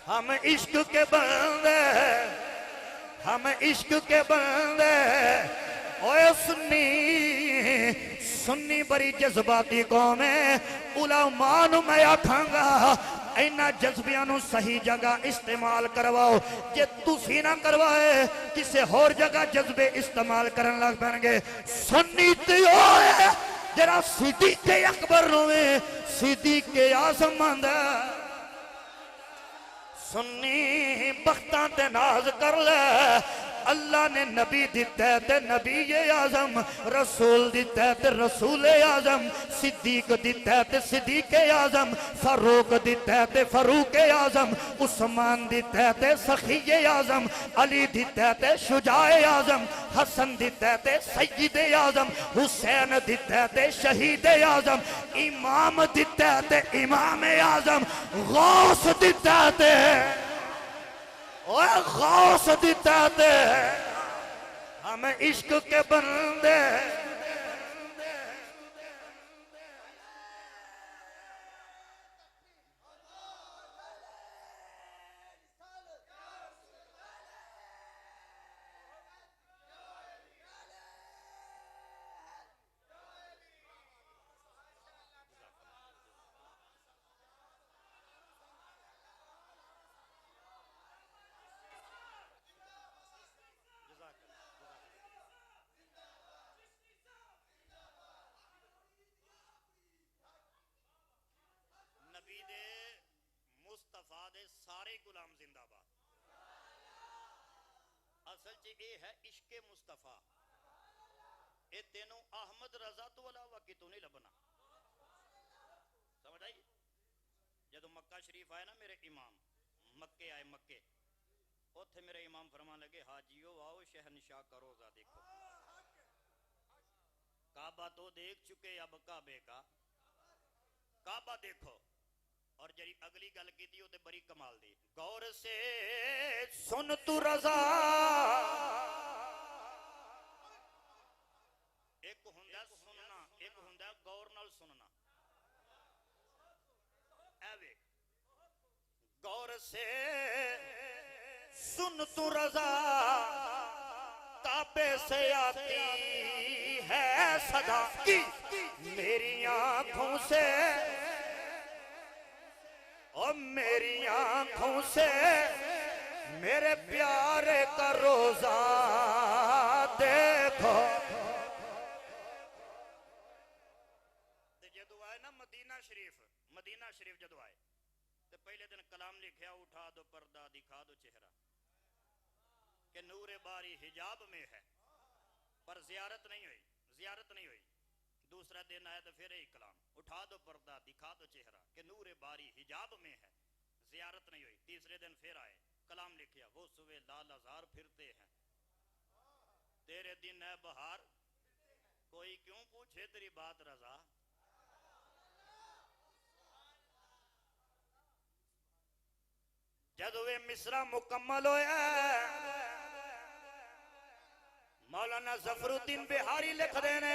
ہم عشق کے بندے ہم عشق کے بندے اوے سنی بڑی جذباتی قوم ہے علماء نو میں آکھاں گا اینا جذبیانو صحیح جگہ استعمال کرواؤ جے تُسی نہ کروائے کسے اور جگہ جذبے استعمال کرن لگ بن گے سنی تیو ہے جرا صدیق اکبر روے صدیق اعظم ماندہ سنی بختان تے ناز کر لے اللہ نے نبی دیتا ہے تے نبی اعظم رسول دیتا ہے تے رسول اعظم صدیق دیتا ہے تے صدیق اعظم فاروق دیتا ہے تے فاروق اعظم عثمان دیتا ہے تے سخی اعظم علی دیتا ہے تے شجاع اعظم حسن دیتا ہے تے سید اعظم حسین دیتا ہے تے شہید اعظم امام دیتا ہے تے امام اعظم غوث دیتا ہے تے اوہ غوث دیتا دے ہم عشق کے بندے نبی دے مصطفیٰ دے سارے غلام زندہ باد اصل چ یہ ہے عشق مصطفیٰ. اے تینوں احمد رضا تو علاوہ کتوں نہیں لبنا. سمجھ آئی؟ جدو مکہ شریف آئے نا میرے امام مکے آئے مکے اوتھے میرے امام فرمان لگے حاجیو آؤ شہنشاہ کا روزہ دیکھو. کعبہ تو دیکھ چکے اب کعبے کا کعبہ دیکھو. اور جری اگلی گل کی تھی وہ تے بڑی کمال دی. غور سے سن تو رضا ایک ہوندا سننا ایک ہوندا غور نال سننا. اے ویکھ غور سے سن تو رضا کعبے سے آتی ہے صدا کی میری آنکھوں سے اور میری آنکھوں سے میرے پیارے کا روزہ دیکھو. جدو آئے نا مدینہ شریف جدو آئے تو پہلے دن کلام لکھیا اٹھا دو پردہ دکھا دو چہرہ کہ نور باری حجاب میں ہے پر زیارت نہیں ہوئی. دوسرا دن آیا تو پھر ایک کلام اٹھا دو پردہ دکھا دو چہرہ کہ نور باری حجاب میں ہے زیارت نہیں ہوئی. تیسرے دن پھر آئے کلام لکھیا وہ صبح لال ازار پھرتے ہیں تیرے دن ہے بہار کوئی کیوں پوچھے تیری بات رضا. جدو یہ مصرع مکمل ہویا مولانا ظفر الدین بہاری لکھ دینے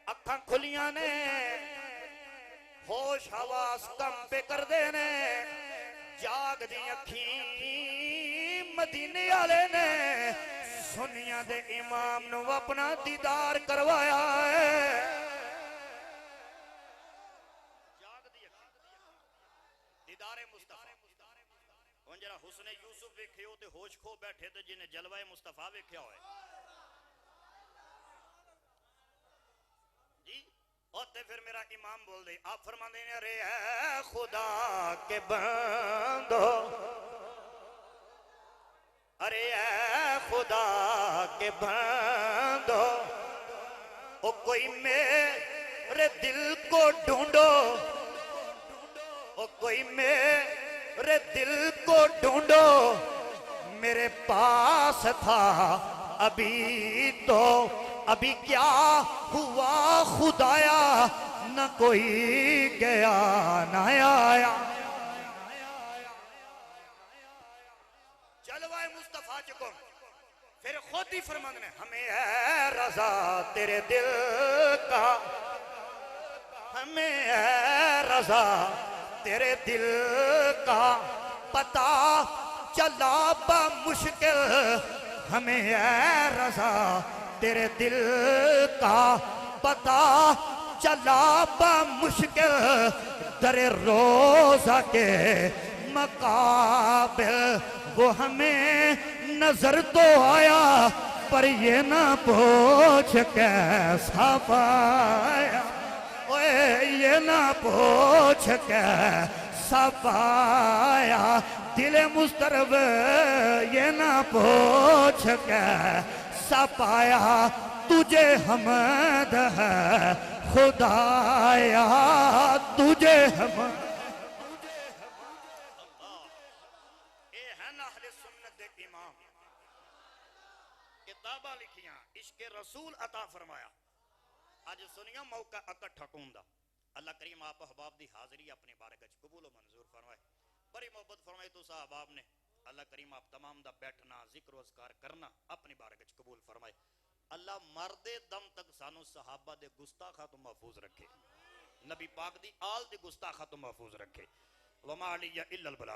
اکھاں کھلیاں نے ہوش حواس کم پہ کر دینے جاگ دی اکھیں مدینے والے نے سنیاں دے امام نو اپنا دیدار کروایا ہے. دیدار مصطفیٰ ہن جڑا حسن یوسف ویکھیو تے ہوش کھو بیٹھے تے جنہیں جلوہ مصطفیٰ ویکھیا ہوئے جی. اور تے پھر میرا امام بول دے آپ فرما دیں ارے اے خدا کے بندو ارے اے خدا کے بندو او کوئی میرے دل کو ڈھونڈو او کوئی میرے دل کو ڈھونڈو میرے پاس تھا ابھی تو ابھی کیا ہوا خدایا نہ کوئی گیا نہ آیا. جلوہ مصطفیٰ چکو پھر خود ہی فرمان نے ہمیں ہے رضا تیرے دل کا ہمیں ہے رضا تیرے دل کا پتہ چلا بمشکل ہمیں ہے رضا تیرے دل کا پتہ چلا بمشکل در روزہ کے مقابل وہ ہمیں نظر تو آیا پر یہ نہ پوچھ کیسا پایا یہ نہ پوچھ کیسا پایا دل مضطرب یہ نہ پوچھ کیسا پایا تجھے حمد ہے خدایا تجھے حمد. اے ہے نا اہل سنت دے امام کتاباں لکھیاں عشق رسول عطا فرمایا. آج سنیا موقع اکٹھا دا اللہ کریم آپ احباب دی حاضری اپنے بارگاہ قبول و منظور فرمائے. بڑی محبت فرمائے تو صحاباب نے اللہ کریم آپ تمام دا بیٹھنا ذکر و اذکار کرنا اپنی بارگاہ قبول فرمائے. اللہ مرد دم تک سانو صحابہ دے گستاخہ تو محفوظ رکھے نبی پاک دی آل دے گستاخہ تو محفوظ رکھے. وما علی الا البلاغ.